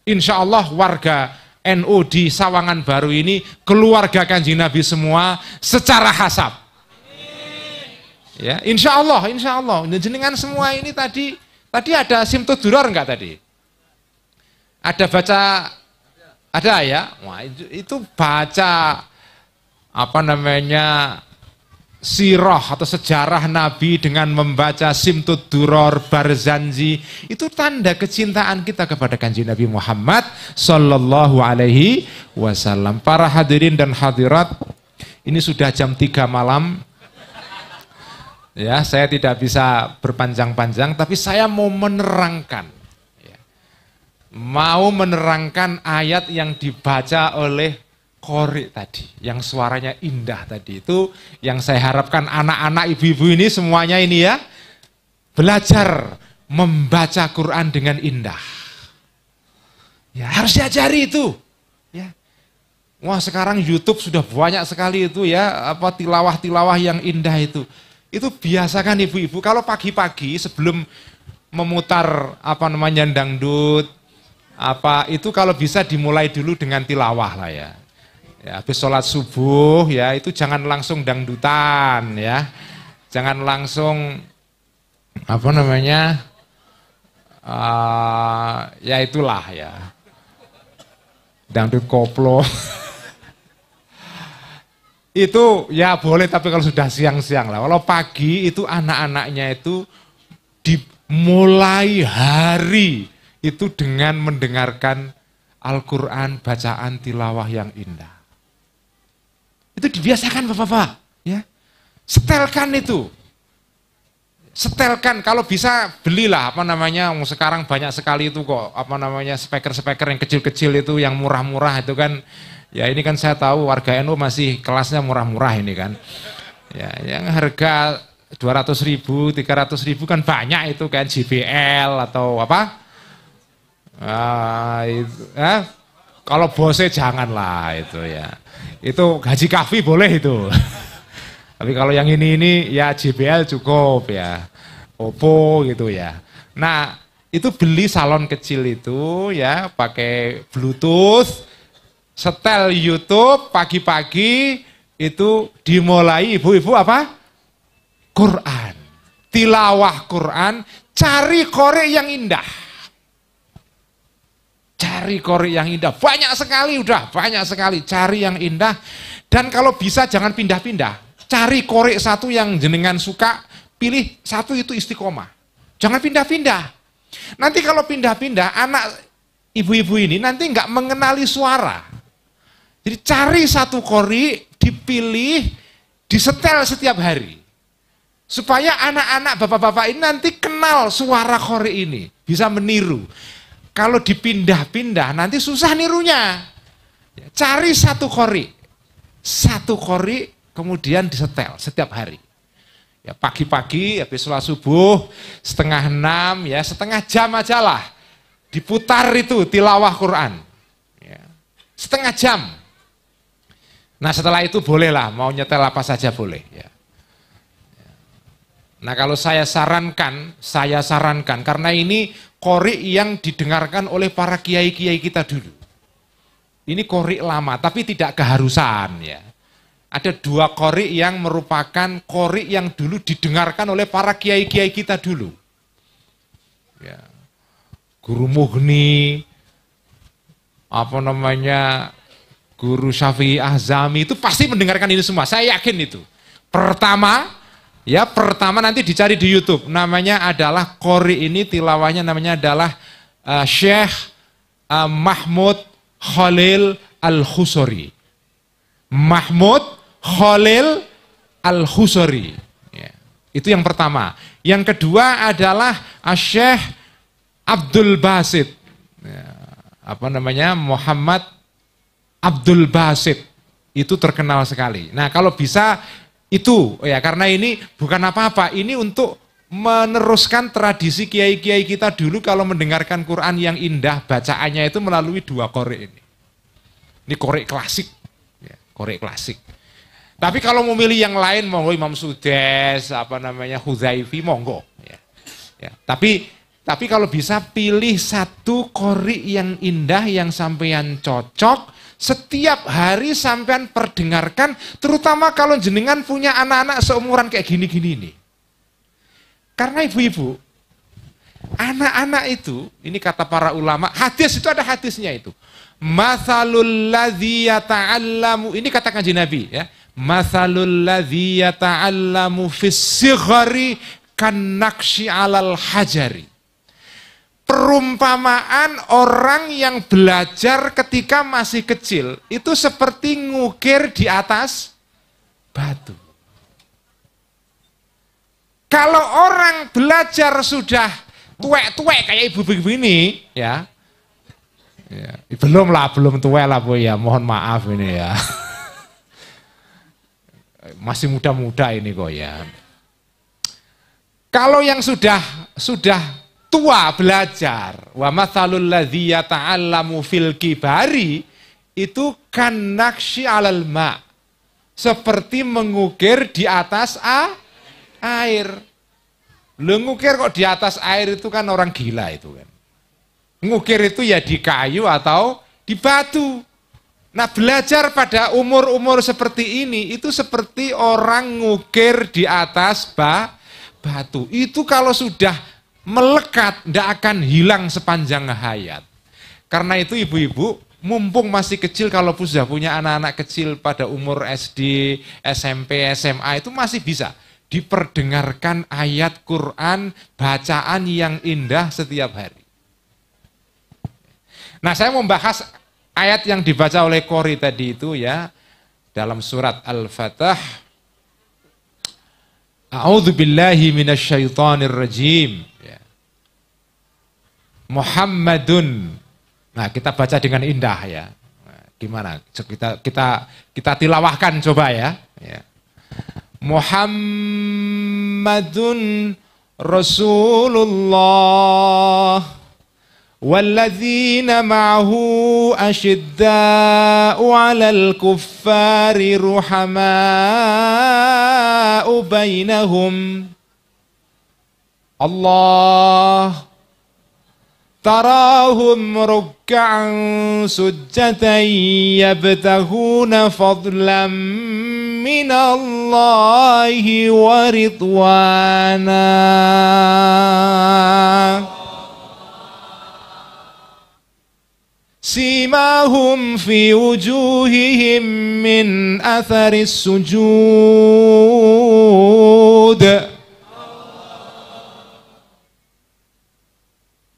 Speaker 1: Insya Allah warga NU di Sawangan Baru ini keluarga Kanjeng Nabi semua secara hasab. Ya, insya Allah. Jenengan semua ini tadi ada Simtud Duror enggak tadi? Ada baca, ada ya? Wah, itu baca sirah atau sejarah Nabi dengan membaca Simtud Duror Barzanji, itu tanda kecintaan kita kepada Kanjeng Nabi Muhammad sallallahu alaihi wasallam. Para hadirin dan hadirat, ini sudah jam 3 malam. Ya, saya tidak bisa berpanjang-panjang, tapi saya mau menerangkan, ya, ayat yang dibaca oleh Qori tadi, yang suaranya indah tadi. Itu yang saya harapkan anak-anak, ibu-ibu ini semuanya ini ya, belajar membaca Quran dengan indah. Ya, harus diajari itu. Ya. Wah, sekarang YouTube sudah banyak sekali itu ya, tilawah-tilawah yang indah itu. Itu biasakan ibu-ibu kalau pagi-pagi sebelum memutar dangdut itu kalau bisa dimulai dulu dengan tilawah lah ya. Ya, habis sholat subuh ya, itu jangan langsung dangdutan ya, jangan langsung ya itulah ya, dangdut koplo. Itu ya boleh, tapi kalau sudah siang-siang lah. Kalau pagi itu anak-anaknya itu dimulai hari itu dengan mendengarkan Al-Quran, bacaan tilawah yang indah. Itu dibiasakan Bapak-bapak, ya. Setelkan itu. Setelkan, kalau bisa belilah sekarang banyak sekali itu kok speaker-speaker yang kecil-kecil itu yang murah-murah itu kan. Ya, ini kan saya tahu warga NU masih kelasnya murah-murah ini kan. Ya, yang harga 200.000, 300.000 kan banyak itu kan, JBL atau apa? Kalau Bose janganlah itu ya. Itu Haji Kahfi boleh itu. Tapi kalau yang ini ya JBL cukup ya. Oppo gitu ya. Nah, itu beli salon kecil itu ya, pakai Bluetooth, setel YouTube pagi-pagi itu dimulai ibu-ibu Quran. Tilawah Quran, cari Qori yang indah. Cari Qori yang indah, banyak sekali, cari yang indah. Dan kalau bisa jangan pindah-pindah, cari Qori satu yang jenengan suka, pilih satu itu istiqomah. Jangan pindah-pindah. Nanti kalau pindah-pindah, anak ibu-ibu ini nanti nggak mengenali suara. Jadi cari satu Qori, dipilih, disetel setiap hari. Supaya anak-anak bapak-bapak ini nanti kenal suara qori ini, bisa meniru. Kalau dipindah-pindah nanti susah nirunya. Cari satu qori kemudian disetel setiap hari. Ya pagi-pagi habis sholat subuh 5:30 ya, setengah jam aja lah diputar itu tilawah Quran. Ya, setengah jam. Nah setelah itu bolehlah mau nyetel apa saja boleh. Ya. Nah kalau saya sarankan karena ini qori yang didengarkan oleh para kiai-kiai kita dulu. Ini qori lama tapi tidak keharusan ya. Ada 2 qori yang merupakan qori yang dulu didengarkan oleh para kiai-kiai kita dulu. Ya. Guru Mughni, Guru Syafi'i Azami itu pasti mendengarkan ini semua. Saya yakin itu. Pertama nanti dicari di YouTube. Namanya adalah qori ini tilawahnya namanya adalah Syekh Mahmud Khalil Al-Khusori. Mahmud Khalil Al-Khusori. Ya, itu yang pertama. Yang kedua adalah Syekh Abdul Basit. Ya, Muhammad Abdul Basit. Itu terkenal sekali. Nah, kalau bisa itu ya karena ini bukan apa-apa, ini untuk meneruskan tradisi kiai-kiai kita dulu kalau mendengarkan Quran yang indah bacaannya itu melalui 2 qori ini. Ini qori klasik, ya, qori klasik. Tapi kalau mau milih yang lain monggo Imam Sudes, Huzaifi monggo. Ya. Ya. Tapi kalau bisa pilih satu qori yang indah yang sampean cocok. Setiap hari sampean perdengarkan, terutama kalau jenengan punya anak-anak seumuran kayak gini-gini ini. Karena ibu-ibu, anak-anak itu, ini kata para ulama, hadis itu ada hadisnya itu. Mathalul ladzi yata'allamu, ini kata Kanjeng Nabi ya. Mathalul ladzi yata'allamu fis sighari kannaqshi 'alal hajari. Perumpamaan orang yang belajar ketika masih kecil itu seperti ngukir di atas batu. Kalau orang belajar sudah tuwek-tuwek kayak ibu-ibu ini, ya, belum tuwek lah Bu ya, mohon maaf ini ya. Masih muda-muda ini kok ya. Kalau yang sudah tua belajar, wa mathalul ladzi yata'allamu fil kibari itu kannaqshi 'alal ma, seperti mengukir di atas air. Lu ngukir kok di atas air itu kan orang gila itu kan. Ngukir itu ya di kayu atau di batu. Nah belajar pada umur-umur seperti ini itu seperti orang ngukir di atas batu. Itu kalau sudah melekat, tidak akan hilang sepanjang hayat. Karena itu ibu-ibu, mumpung masih kecil, kalau sudah punya anak-anak kecil pada umur SD, SMP, SMA, itu masih bisa diperdengarkan ayat Quran, bacaan yang indah setiap hari. Nah, saya mau bahas ayat yang dibaca oleh qori tadi itu ya, dalam surat Al-Fatah. A'udzubillahi minasyaitonir rajim. Muhammadun. Nah, kita baca dengan indah ya. Nah, gimana? Kita tilawahkan coba ya. Muhammadun Rasulullah walladzina ma'ahu asyidda'u 'alal kuffari ruhama'u bainahum. Allah تراهم ركعا سجدا يبتغون فضلا من الله ورضوانا سيماهم في وجوههم من أثر السجود.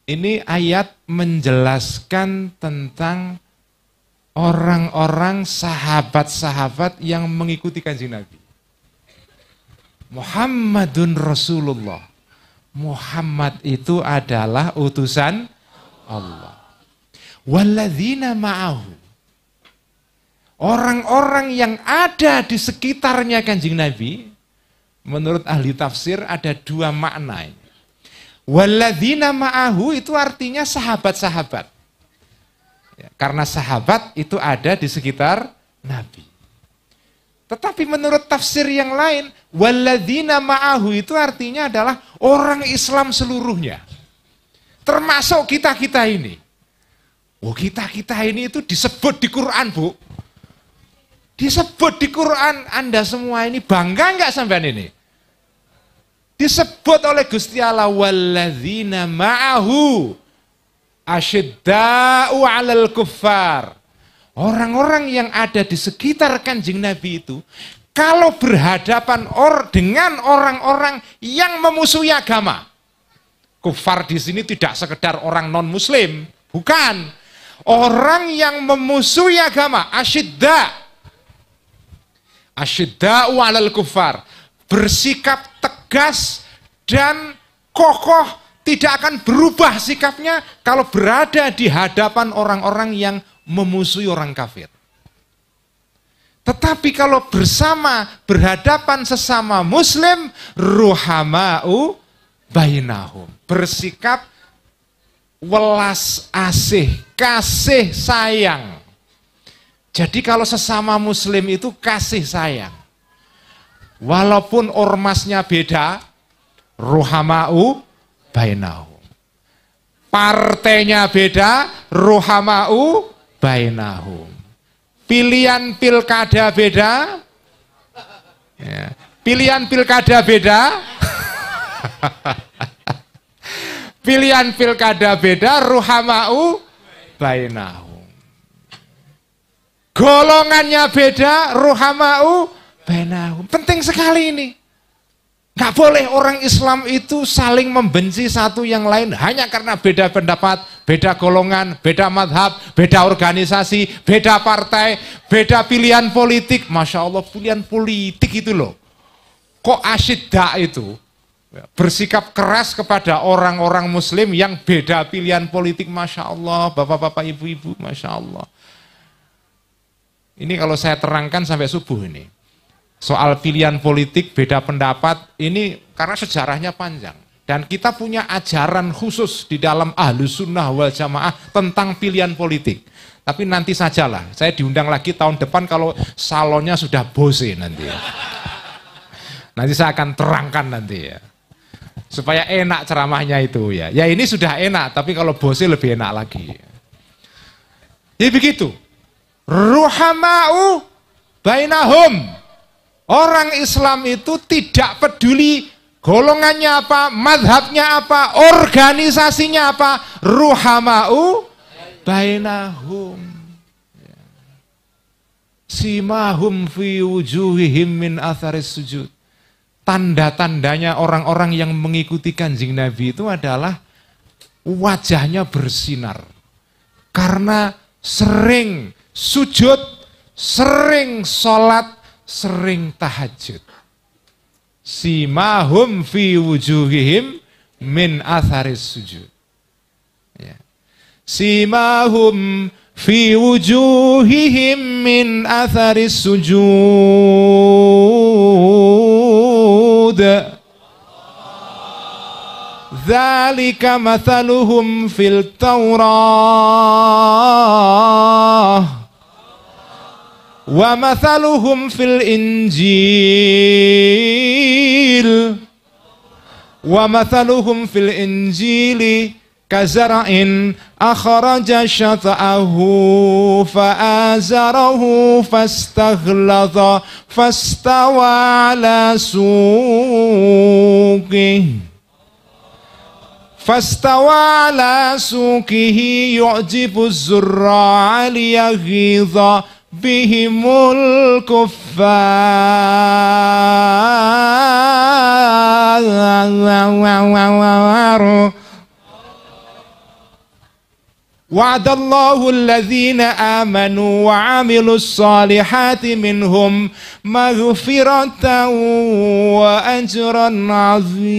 Speaker 1: Ini ayat menjelaskan tentang orang-orang sahabat-sahabat yang mengikuti Kanjeng Nabi. Muhammadun Rasulullah. Muhammad itu adalah utusan Allah. Walladzina ma'ahu. Orang-orang yang ada di sekitarnya Kanjeng Nabi, menurut ahli tafsir ada dua makna ini. Walladzina ma'ahu itu artinya sahabat-sahabat. Ya, karena sahabat itu ada di sekitar Nabi. Tetapi menurut tafsir yang lain, walladzina ma'ahu itu artinya adalah orang Islam seluruhnya. Termasuk kita-kita ini. Oh, kita-kita ini itu disebut di Quran, Bu. Disebut di Quran, Anda semua ini bangga enggak sampean ini? Disebut oleh Gusti Allah, walladzina ma'ahu asyidda'u 'alal kuffar. Orang-orang yang ada di sekitar Kanjeng Nabi itu, kalau berhadapan dengan orang-orang yang memusuhi agama. Kufar di sini tidak sekedar orang non-muslim, bukan. Orang yang memusuhi agama, asyidda'u 'alal kuffar. Bersikap tegas dan kokoh, tidak akan berubah sikapnya kalau berada di hadapan orang-orang yang memusuhi orang kafir. Tetapi kalau berhadapan sesama muslim, ruhama'u bainahum. Bersikap welas asih, kasih sayang. Jadi kalau sesama muslim itu kasih sayang. Walaupun ormasnya beda, ruhama'u bainahum. Partainya beda, ruhama'u bainahum. Pilihan pilkada beda, ya. Pilihan pilkada beda, pilihan pilkada beda, ruhama'u bainahum. Golongannya beda, ruhama'u bainahum. Penting sekali ini. Nggak boleh orang Islam itu saling membenci satu yang lain hanya karena beda pendapat, beda golongan, beda madhab, beda organisasi, beda partai, beda pilihan politik. Masya Allah, pilihan politik itu loh. Kok asyidda itu bersikap keras kepada orang-orang muslim yang beda pilihan politik. Masya Allah, bapak-bapak, ibu-ibu, Masya Allah. Ini kalau saya terangkan sampai subuh ini. Soal pilihan politik, beda pendapat, ini karena sejarahnya panjang. Dan kita punya ajaran khusus di dalam Ahlus Sunnah wal Jamaah tentang pilihan politik. Tapi nanti sajalah, saya diundang lagi tahun depan kalau salonnya sudah bose nanti ya. Nanti saya akan terangkan nanti ya. Supaya enak ceramahnya itu ya. Ya ini sudah enak, tapi kalau bose lebih enak lagi. Jadi begitu. Ruhama'u bainahum. Orang Islam itu tidak peduli golongannya apa, madhabnya apa, organisasinya apa, ruhama'u bainahum. Simahum fi wujuhihim min atharis sujud. Tanda-tandanya orang-orang yang mengikuti Kanjeng Nabi itu adalah wajahnya bersinar. Karena sering sujud, sering sholat, sering tahajud. Simahum fi wujuhihim min atharis sujud. Ya. Simahum fi wujuhihim min atharis sujud. Dzalika mathaluhum fil Taurah. Wa mathaluhum fil Injil. Wa mathaluhum fil Injili kazara'in akhraja syata'ahu fa'azarahu fastaghladha fastawa ala suqih. Fastawa ala suqihi yu'jibu az-zurra'a liyaghidha bihimul kuffar Wa'adallahu alladhina amanu wa 'amilus solihati minhum maghfiratan wa ajran 'azima.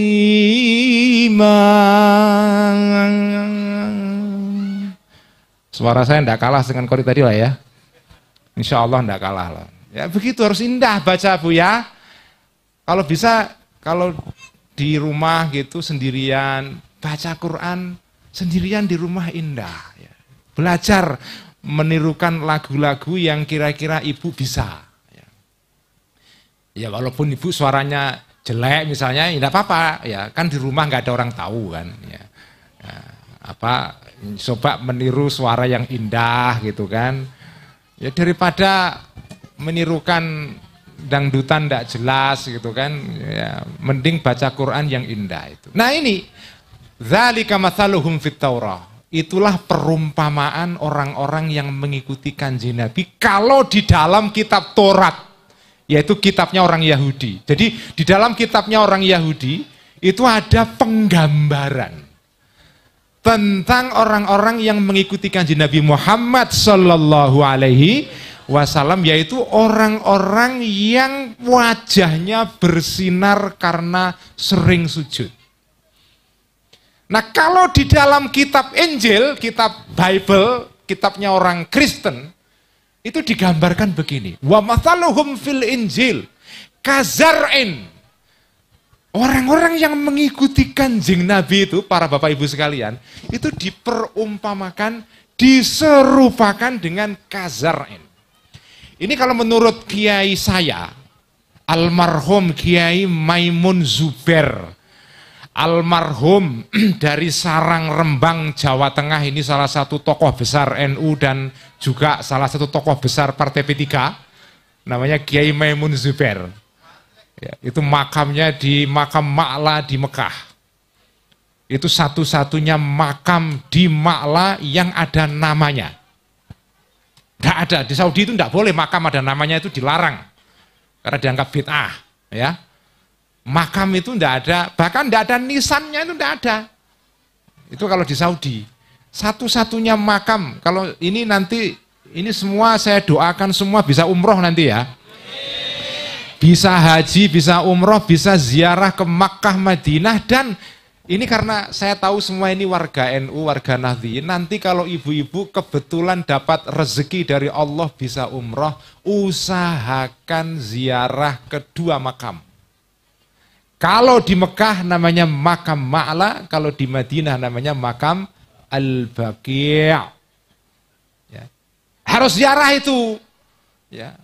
Speaker 1: Suara saya tidak kalah dengan Qori tadi lah ya. Insya Allah tidak kalah lah. Ya begitu, harus indah baca Bu ya. Kalau bisa, kalau di rumah gitu sendirian, baca Quran sendirian di rumah indah. Ya. Belajar menirukan lagu-lagu yang kira-kira ibu bisa. Ya walaupun ibu suaranya jelek misalnya, ya tidak apa-apa. Ya kan di rumah nggak ada orang tahu kan. Ya. Coba meniru suara yang indah gitu kan. Ya daripada menirukan dangdutan tidak jelas gitu kan, ya, mending baca Quran yang indah itu. Nah ini, dzalika mathaluhum fit Taurah. Itulah perumpamaan orang-orang yang mengikuti Kanjeng Nabi kalau di dalam kitab Taurat, yaitu kitabnya orang Yahudi. Jadi di dalam kitabnya orang Yahudi itu ada penggambaran tentang orang-orang yang mengikuti Kanjeng Nabi Muhammad sallallahu alaihi wasallam, yaitu orang-orang yang wajahnya bersinar karena sering sujud. Nah, kalau di dalam kitab Injil, kitab Bible, kitabnya orang Kristen, itu digambarkan begini. Wa mathaluhum fil Injil kazar'in. Orang-orang yang mengikuti Kanjeng Nabi itu, para Bapak Ibu sekalian, itu diperumpamakan, diserupakan dengan kazar'in. Ini kalau menurut kiai saya, almarhum Kiai Maimun Zuber, almarhum dari Sarang Rembang, Jawa Tengah, ini salah satu tokoh besar NU dan juga salah satu tokoh besar Partai P3, namanya Kiai Maimun Zuber. Ya, itu makamnya di makam Ma'la di Mekah. Itu satu-satunya makam di Ma'la yang ada namanya. Tidak ada, di Saudi itu tidak boleh makam ada namanya, itu dilarang. Karena dianggap bid'ah. Ya. Makam itu tidak ada, bahkan tidak ada nisannya, itu tidak ada. Itu kalau di Saudi. Satu-satunya makam, kalau ini nanti, ini semua saya doakan semua bisa umroh nanti ya. Bisa haji, bisa umroh, bisa ziarah ke Makkah, Madinah, dan ini karena saya tahu semua ini warga NU, warga Nahdliyin, nanti kalau ibu-ibu kebetulan dapat rezeki dari Allah bisa umroh, usahakan ziarah kedua makam. Kalau di Mekah namanya makam Ma'la, kalau di Madinah namanya makam Al-Baqi'. Ya. Harus ziarah itu. Ya.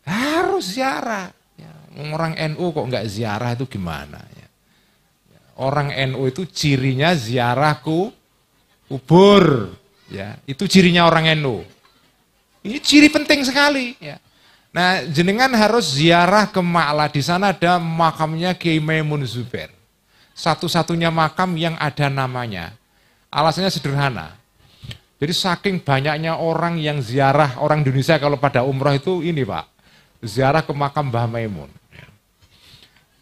Speaker 1: Harus ziarah. Ya. Orang NU kok nggak ziarah itu gimana? Ya. Orang NU itu cirinya ziarah kubur. Ya. Itu cirinya orang NU. Ini ciri penting sekali. Ya. Nah, jenengan harus ziarah ke Ma'la. Di sana ada makamnya Kiai Maimun Zubair. Satu-satunya makam yang ada namanya. Alasannya sederhana. Jadi saking banyaknya orang yang ziarah, orang Indonesia kalau pada umroh itu ini Pak. Ziarah ke makam Mbah Maimun.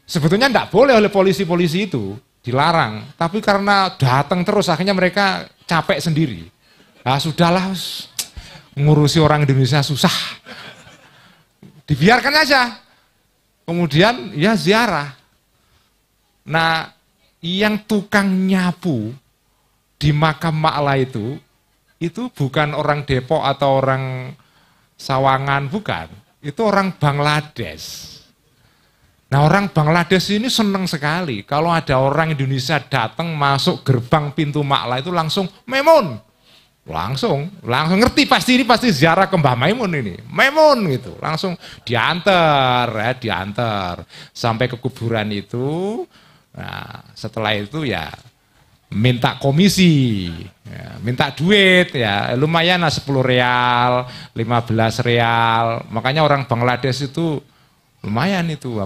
Speaker 1: Sebetulnya tidak boleh oleh polisi-polisi itu, dilarang. Tapi karena datang terus, akhirnya mereka capek sendiri. Nah sudahlah, ngurusi orang Indonesia susah. Dibiarkan aja. Kemudian ya ziarah. Nah, yang tukang nyapu di makam Ma'la itu bukan orang Depok atau orang Sawangan, bukan. Itu orang Bangladesh. Nah orang Bangladesh ini senang sekali. Kalau ada orang Indonesia datang masuk gerbang pintu Ma'la itu langsung Maimun. Langsung ngerti pasti ini pasti ziarah ke Mbah Maimun ini. Maimun gitu. Langsung diantar sampai ke kuburan itu. Nah, setelah itu ya minta komisi, ya, minta duit ya, lumayan lah 10 real, 15 real. Makanya orang Bangladesh itu lumayan itu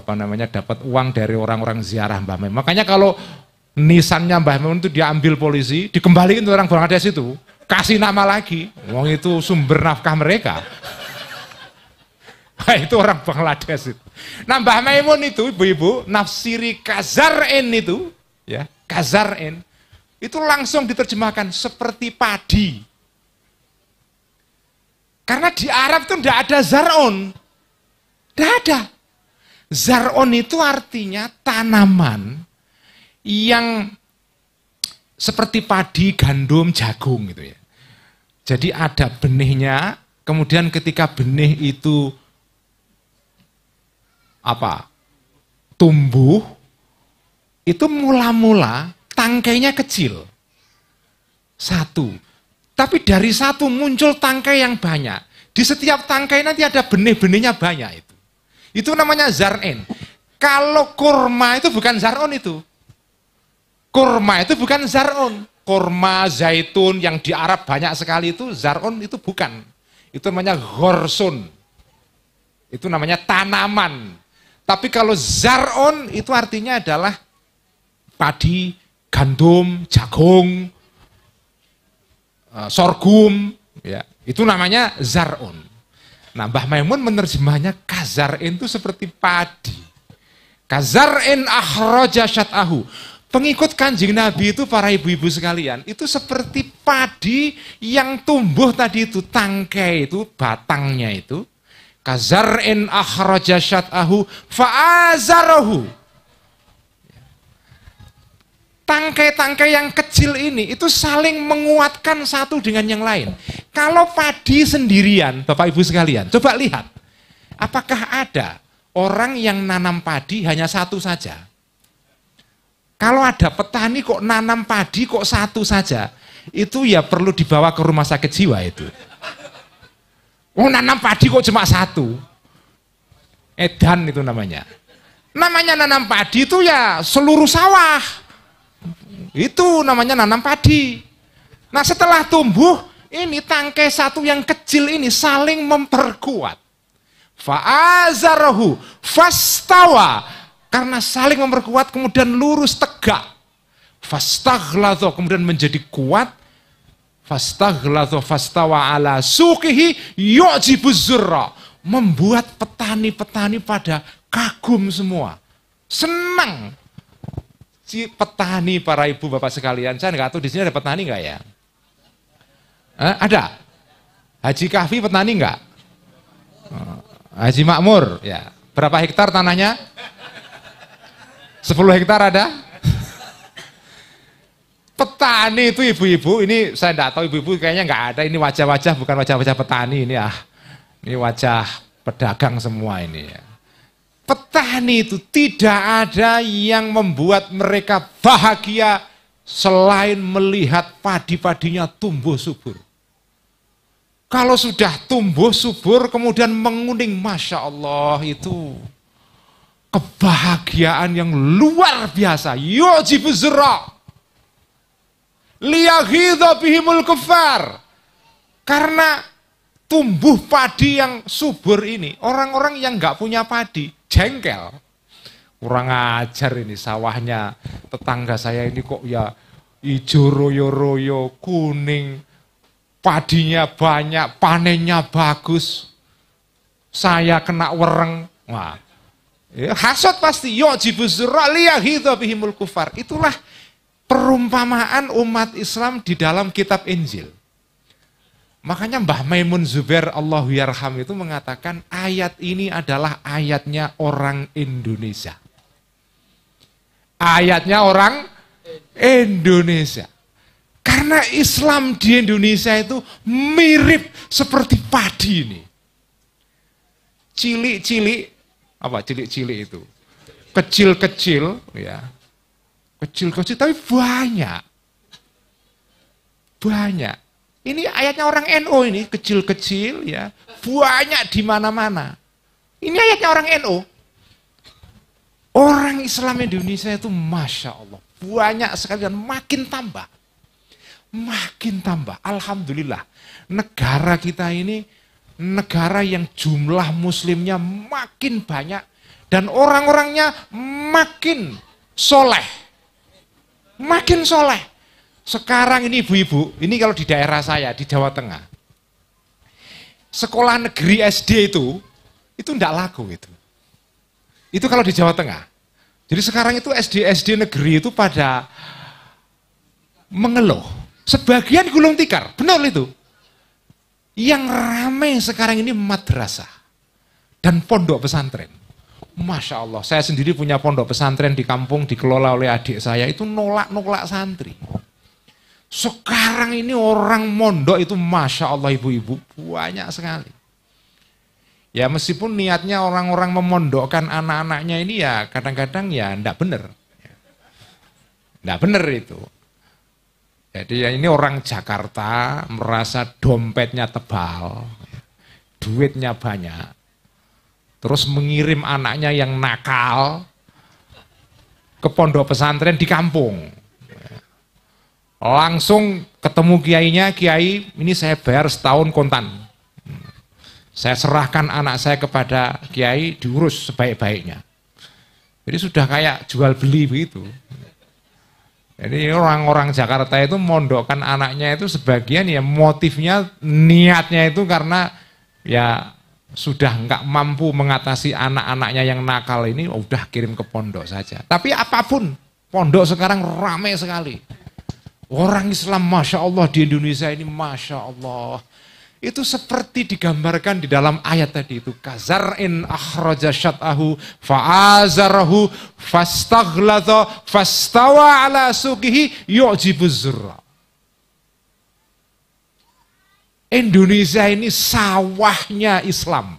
Speaker 1: dapat uang dari orang-orang ziarah Mbah Maimun. Makanya kalau nisannya Mbah Maimun itu diambil polisi, dikembalikan ke orang Bangladesh itu, kasih nama lagi. Wong itu sumber nafkah mereka. Nah, itu orang Bangladesh itu. Nah, Mbah Maimun itu ibu-ibu nafsiri kazar'in itu, ya, kazar'in. itu langsung diterjemahkan seperti padi. Karena di Arab itu tidak ada zar'un. Tidak ada. Zar'un itu artinya tanaman yang seperti padi, gandum, jagung gitu ya. Jadi ada benihnya, kemudian ketika benih itu tumbuh, itu mula-mula tangkainya kecil. Satu. Tapi dari satu muncul tangkai yang banyak. Di setiap tangkai nanti ada benih-benihnya banyak itu. Itu namanya zar'in. Kalau kurma itu bukan zar'un itu. Kurma itu bukan zar'un. Kurma, zaitun yang di Arab banyak sekali itu zar'un itu bukan. Itu namanya ghorsun. Itu namanya tanaman. Tapi kalau zar'un itu artinya adalah padi, gandum, jagung, sorghum, ya, itu namanya zar'un. Nah, Mbah Maimun menerjemahnya kazar'in itu seperti padi. Kazar'in akhraja syat'ahu. Pengikut Kanjeng Nabi itu para ibu-ibu sekalian, itu seperti padi yang tumbuh tadi itu, tangkai itu, batangnya itu. Kazar'in akhraja syat'ahu fa'azarahu. Tangkai-tangkai yang kecil ini itu saling menguatkan satu dengan yang lain. Kalau padi sendirian, Bapak Ibu sekalian, coba lihat. Apakah ada orang yang nanam padi hanya satu saja? Kalau ada petani kok nanam padi kok satu saja, itu ya perlu dibawa ke rumah sakit jiwa itu. Oh, nanam padi kok cuma satu. Edan itu namanya. Namanya nanam padi itu ya seluruh sawah. Itu namanya nanam padi. Nah, setelah tumbuh, ini tangkai satu yang kecil ini saling memperkuat. Fa'azarahu fastawa. Karena saling memperkuat kemudian lurus tegak. Fastaghlazah kemudian menjadi kuat. Fastaghlazah fastawa ala suqihi yu'jibuz zurra. Membuat petani-petani pada kagum semua. Senang. Si petani, para ibu bapak sekalian, saya nggak tahu di sini ada petani nggak ya? Ada? Haji Kahfi petani nggak? Haji Makmur, ya. Berapa hektar tanahnya? 10 hektar ada? Petani itu ibu-ibu, ini saya nggak tahu ibu-ibu kayaknya nggak ada. Ini wajah-wajah bukan wajah-wajah petani ini ya. Ini wajah pedagang semua ini ya. Petani itu tidak ada yang membuat mereka bahagia selain melihat padi-padinya tumbuh subur. Kalau sudah tumbuh subur kemudian menguning, Masya Allah, itu kebahagiaan yang luar biasa. Yu'jibuz zurra liyaghidha bihimul kuffar. Karena tumbuh padi yang subur ini, orang-orang yang nggak punya padi jengkel. Kurang ajar ini sawahnya tetangga saya ini kok ya hijau royo-royo, kuning, padinya banyak, panennya bagus. Saya kena wereng. Wah, ya, hasad pasti. Yu'jibuz zurra liyaghidha bihimul kuffar. Itulah perumpamaan umat Islam di dalam kitab Injil. Makanya Mbah Maimun Zubair Allahu yarham itu mengatakan ayat ini adalah ayatnya orang Indonesia. Ayatnya orang Indonesia. Karena Islam di Indonesia itu mirip seperti padi ini. Cilik-cilik, apa cilik-cilik itu? Kecil-kecil, ya. Kecil-kecil tapi banyak. Banyak. Ini ayatnya orang NU ini, kecil-kecil ya, banyak di mana-mana. Ini ayatnya orang NU. Orang Islam Indonesia itu Masya Allah, banyak sekali dan makin tambah. Makin tambah, Alhamdulillah. Negara kita ini, negara yang jumlah muslimnya makin banyak, dan orang-orangnya makin soleh. Makin soleh. Sekarang ini ibu-ibu, ini kalau di daerah saya, di Jawa Tengah, sekolah negeri SD itu enggak laku itu. Itu kalau di Jawa Tengah. Jadi sekarang itu SD-SD negeri itu pada mengeluh. Sebagian gulung tikar, benar itu. Yang ramai sekarang ini madrasah dan pondok pesantren. Masya Allah, saya sendiri punya pondok pesantren di kampung dikelola oleh adik saya, itu nolak-nolak santri. Sekarang ini orang mondok itu Masya Allah ibu-ibu banyak sekali. Ya meskipun niatnya orang-orang memondokkan anak-anaknya ini ya kadang-kadang ya enggak benar. Enggak benar itu. Jadi ya ini orang Jakarta merasa dompetnya tebal, duitnya banyak, terus mengirim anaknya yang nakal ke pondok pesantren di kampung. Langsung ketemu kiainya, kiai ini saya bayar setahun kontan. Saya serahkan anak saya kepada kiai, diurus sebaik-baiknya. Jadi sudah kayak jual beli begitu. Jadi orang-orang Jakarta itu mondokkan anaknya itu sebagian ya motifnya, niatnya itu karena ya sudah nggak mampu mengatasi anak-anaknya yang nakal ini, udah kirim ke pondok saja. Tapi apapun, pondok sekarang ramai sekali. Orang Islam Masya Allah di Indonesia ini Masya Allah. Itu seperti digambarkan di dalam ayat tadi itu. Kazar'in akhraja syat'ahu fa'azarahu fastaghlata fastawa ala suqihi yu'jibuz zurra. Indonesia ini sawahnya Islam.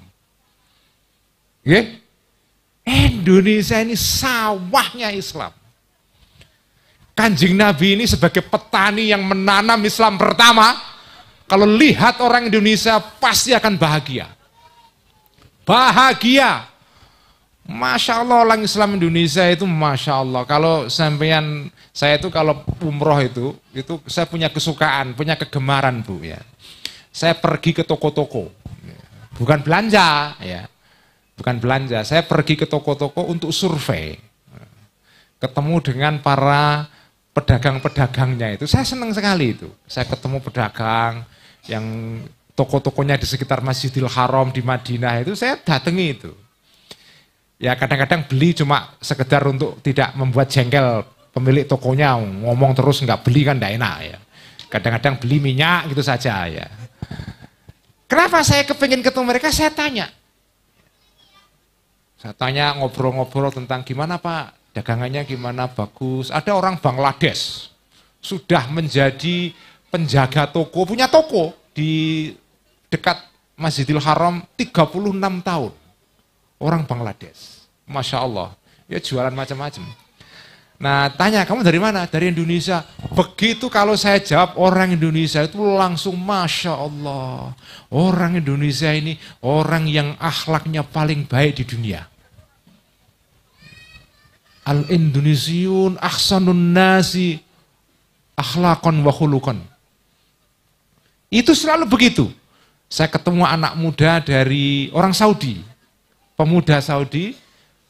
Speaker 1: Indonesia ini sawahnya Islam. Kanjeng Nabi ini sebagai petani yang menanam Islam pertama, kalau lihat orang Indonesia pasti akan bahagia. Bahagia. Masya Allah orang Islam Indonesia itu Masya Allah. Kalau sampean, saya itu kalau umroh itu saya punya kesukaan, punya kegemaran Bu ya. Saya pergi ke toko-toko, bukan belanja ya. Bukan belanja, saya pergi ke toko-toko untuk survei. Ketemu dengan para pedagang-pedagangnya itu, saya senang sekali itu. Saya ketemu pedagang yang toko-tokonya di sekitar Masjidil Haram di Madinah itu, saya datangi itu. Ya kadang-kadang beli cuma sekedar untuk tidak membuat jengkel pemilik tokonya, ngomong terus nggak beli kan nggak enak ya. Kadang-kadang beli minyak gitu saja ya. Kenapa saya kepingin ketemu mereka? Saya tanya ngobrol-ngobrol tentang gimana Pak, dagangannya gimana, bagus. Ada orang Bangladesh, sudah menjadi penjaga toko, punya toko di dekat Masjidil Haram 36 tahun. Orang Bangladesh, Masya Allah, ya jualan macam-macam. Nah tanya, kamu dari mana? Dari Indonesia. Begitu kalau saya jawab orang Indonesia itu langsung Masya Allah. Orang Indonesia ini orang yang akhlaknya paling baik di dunia. Al-Indonesiun ahsanun nasi akhlaqan wa khuluqan. Itu selalu begitu. Saya ketemu anak muda dari orang Saudi, pemuda Saudi,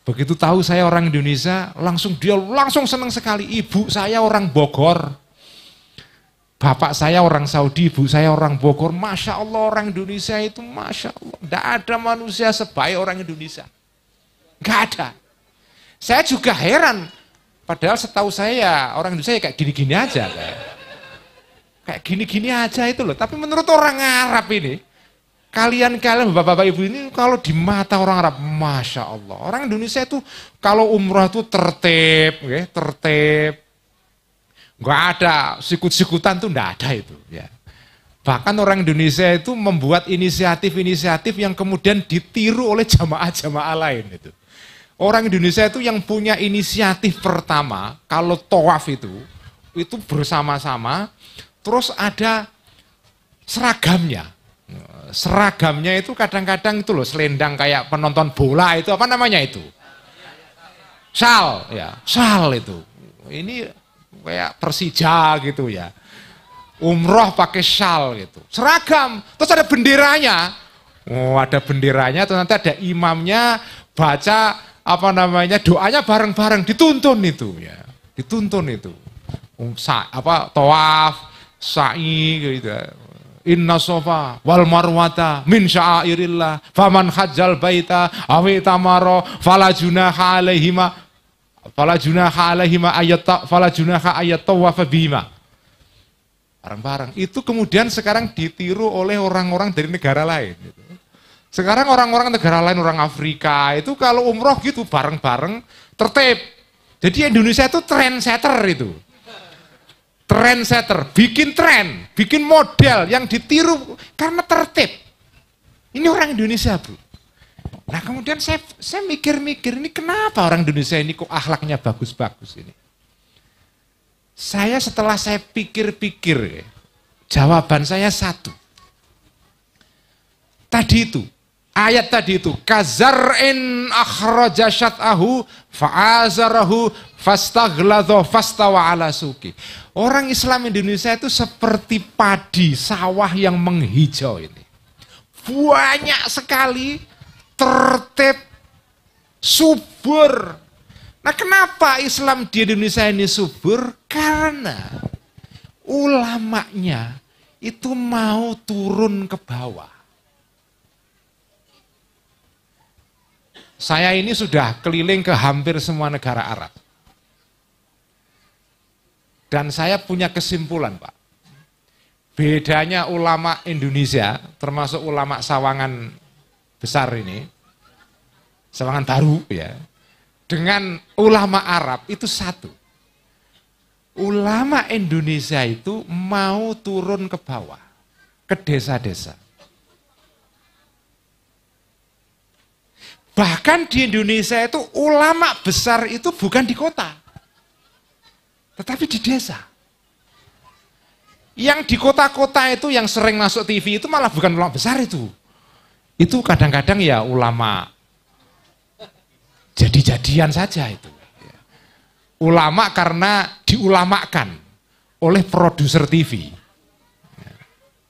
Speaker 1: begitu tahu saya orang Indonesia, dia langsung senang sekali. Ibu saya orang Bogor, bapak saya orang Saudi, ibu saya orang Bogor. Masya Allah orang Indonesia itu Masya Allah. Tidak ada manusia sebaik orang Indonesia. Nggak ada. Saya juga heran, padahal setahu saya orang Indonesia kayak gini-gini aja. Kayak gini-gini aja itu loh. Tapi menurut orang Arab ini, kalian bapak-bapak ibu ini kalau di mata orang Arab, Masya Allah. Orang Indonesia itu kalau umrah itu tertib. Nggak ada sikut-sikutan tuh nggak ada itu. Ya. Bahkan orang Indonesia itu membuat inisiatif-inisiatif yang kemudian ditiru oleh jamaah-jamaah lain itu. Orang Indonesia itu yang punya inisiatif pertama, kalau tawaf itu bersama-sama, terus ada seragamnya. Seragamnya itu kadang-kadang itu loh, selendang kayak penonton bola itu, apa namanya itu? Syal, ya, syal itu. Ini kayak Persija gitu ya. Umroh pakai syal gitu. Seragam, terus ada benderanya. Oh, ada benderanya, terus nanti ada imamnya baca doanya bareng-bareng, dituntun itu ya. Dituntun itu. Tawaf, sa'i gitu. Inna sofa wal marwata min sya'airillah faman hajjal baita awi tamaro fala junaha alaihima ayat tawafa bima. bareng-bareng. Itu kemudian sekarang ditiru oleh orang-orang dari negara lain. Sekarang orang-orang negara lain, orang Afrika itu kalau umroh gitu bareng-bareng tertib. Jadi Indonesia itu trendsetter itu. Trendsetter, bikin tren, bikin model yang ditiru karena tertib. Ini orang Indonesia, Bu. Nah kemudian saya mikir-mikir, ini kenapa orang Indonesia ini kok akhlaknya bagus-bagus ini. Setelah saya pikir-pikir, jawaban saya satu. Ayat tadi itu, kazar'in akhraja syat'ahu fa'azarahu fastagladha fastawa ala suki. Orang Islam Indonesia itu seperti padi sawah yang menghijau ini. Banyak sekali, tertib, subur. Nah kenapa Islam di Indonesia ini subur? Karena ulamanya itu mau turun ke bawah. Saya ini sudah keliling ke hampir semua negara Arab. Dan saya punya kesimpulan, Pak. Bedanya ulama Indonesia, termasuk ulama Sawangan besar ini, Sawangan baru ya, dengan ulama Arab itu satu. Ulama Indonesia itu mau turun ke bawah, ke desa-desa. Bahkan di Indonesia itu ulama besar itu bukan di kota, tetapi di desa. Yang di kota-kota itu yang sering masuk TV itu malah bukan ulama besar itu. Itu kadang-kadang ya ulama jadi-jadian saja itu. Ulama karena diulamakan oleh produser TV.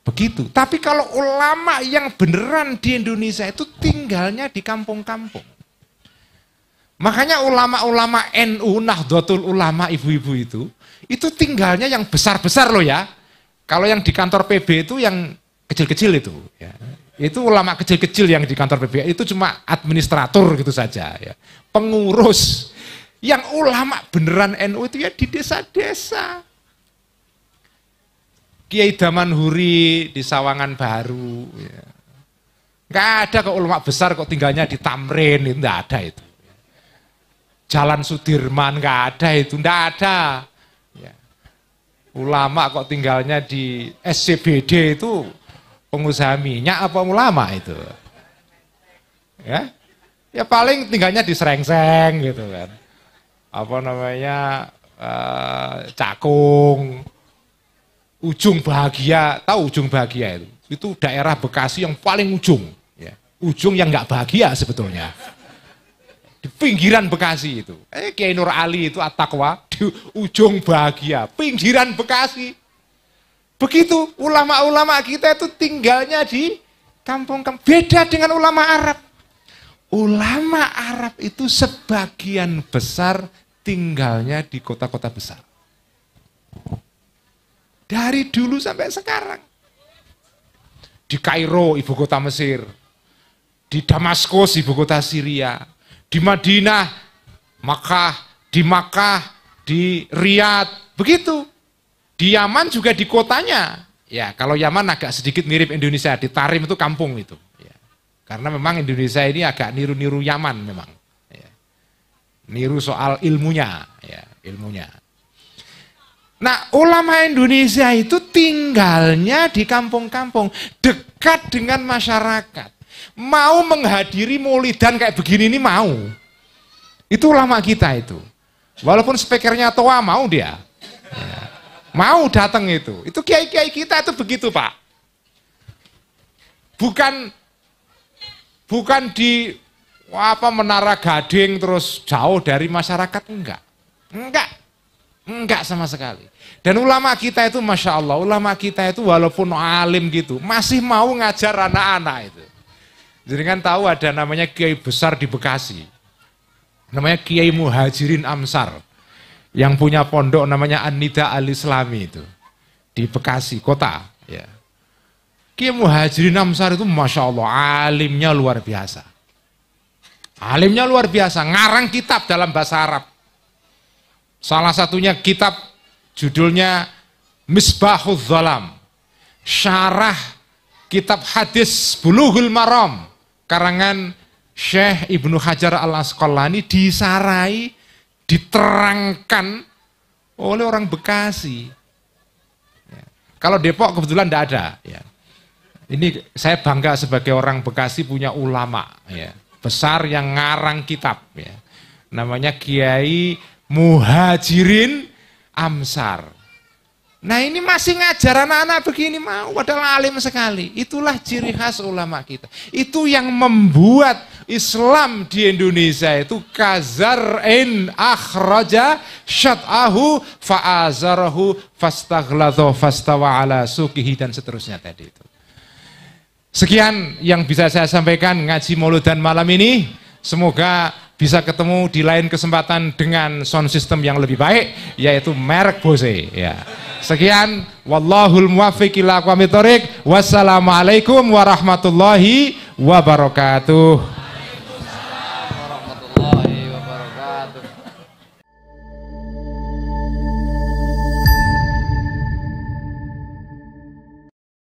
Speaker 1: Begitu. Tapi kalau ulama yang beneran di Indonesia itu tinggalnya di kampung-kampung. Makanya ulama-ulama NU, Nahdlatul Ulama, ibu-ibu itu tinggalnya yang besar-besar loh ya. Kalau yang di kantor PB itu yang kecil-kecil itu. Ya. Itu ulama kecil-kecil yang di kantor PB itu cuma administrator gitu saja. Ya. Pengurus. Yang ulama beneran NU itu ya di desa-desa. Kiai Damanhuri di Sawangan Baru. Ya. Nggak ada kok ulama besar kok tinggalnya di Tamrin, itu nggak ada itu. Jalan Sudirman nggak ada itu, nggak ada. Ya. Ulama kok tinggalnya di SCBD itu pengusaha minyak apa ulama itu? Ya, ya paling tinggalnya di Srengseng gitu kan. Apa namanya Cakung. Ujung Bahagia, tahu Ujung Bahagia itu? Itu daerah Bekasi yang paling ujung. Ya. Ujung yang nggak bahagia sebetulnya. Di pinggiran Bekasi itu. Kiai Nur Ali itu At-Taqwa, di ujung Bahagia, pinggiran Bekasi. Begitu, ulama-ulama kita itu tinggalnya di kampung-kampung. Beda dengan ulama Arab. Ulama Arab itu sebagian besar tinggalnya di kota-kota besar. Dari dulu sampai sekarang. Di Kairo, ibu kota Mesir. Di Damaskus, ibu kota Syria. Di Madinah, di Makkah, di Riyadh. Begitu. Di Yaman juga di kotanya. Ya, kalau Yaman agak sedikit mirip Indonesia. Di Tarim itu kampung itu. Ya. Karena memang Indonesia ini agak niru-niru Yaman memang. Ya. Niru soal ilmunya. Ya, ilmunya. Nah, ulama Indonesia itu tinggalnya di kampung-kampung, dekat dengan masyarakat. Mau menghadiri maulidan kayak begini ini mau. Itu ulama kita itu. Walaupun speakernya tua mau dia. Ya. Mau datang itu. Itu kiai-kiai kita itu begitu, Pak. Bukan di Menara Gading terus jauh dari masyarakat, enggak. Enggak sama sekali. Dan ulama kita itu Masya Allah, ulama kita itu walaupun alim gitu, masih mau ngajar anak-anak itu. Jadi kan tahu ada namanya kiai besar di Bekasi. Namanya Kiai Muhajirin Amsar. Yang punya pondok namanya An-Nida Al-Islami itu. Di Bekasi, kota. Ya. Kiai Muhajirin Amsar itu Masya Allah, alimnya luar biasa. Alimnya luar biasa, ngarang kitab dalam bahasa Arab. Salah satunya kitab judulnya Misbahul Zalam, syarah kitab hadis Bulughul Maram karangan Syekh Ibnu Hajar Al-Asqalani, disarai, diterangkan oleh orang Bekasi. Ya. Kalau Depok kebetulan tidak ada. Ya. Ini saya bangga sebagai orang Bekasi punya ulama ya, besar yang ngarang kitab. Ya. Namanya Kiai Muhajirin Amsar. Nah ini masih ngajar anak-anak begini mau, padahal alim sekali. Itulah ciri khas ulama kita. Itu yang membuat Islam di Indonesia itu kazar'in akhraja syat'ahu fa'azarahu fastaghladhu fastawa ala suqihi dan seterusnya tadi itu. Sekian yang bisa saya sampaikan ngaji Mauludan malam ini. Semoga bisa ketemu di lain kesempatan dengan sound system yang lebih baik, yaitu merek Bose. Ya. Sekian, wallahul muwaffiq ila aqwamit thoriq. Wassalamualaikum warahmatullahi wabarakatuh.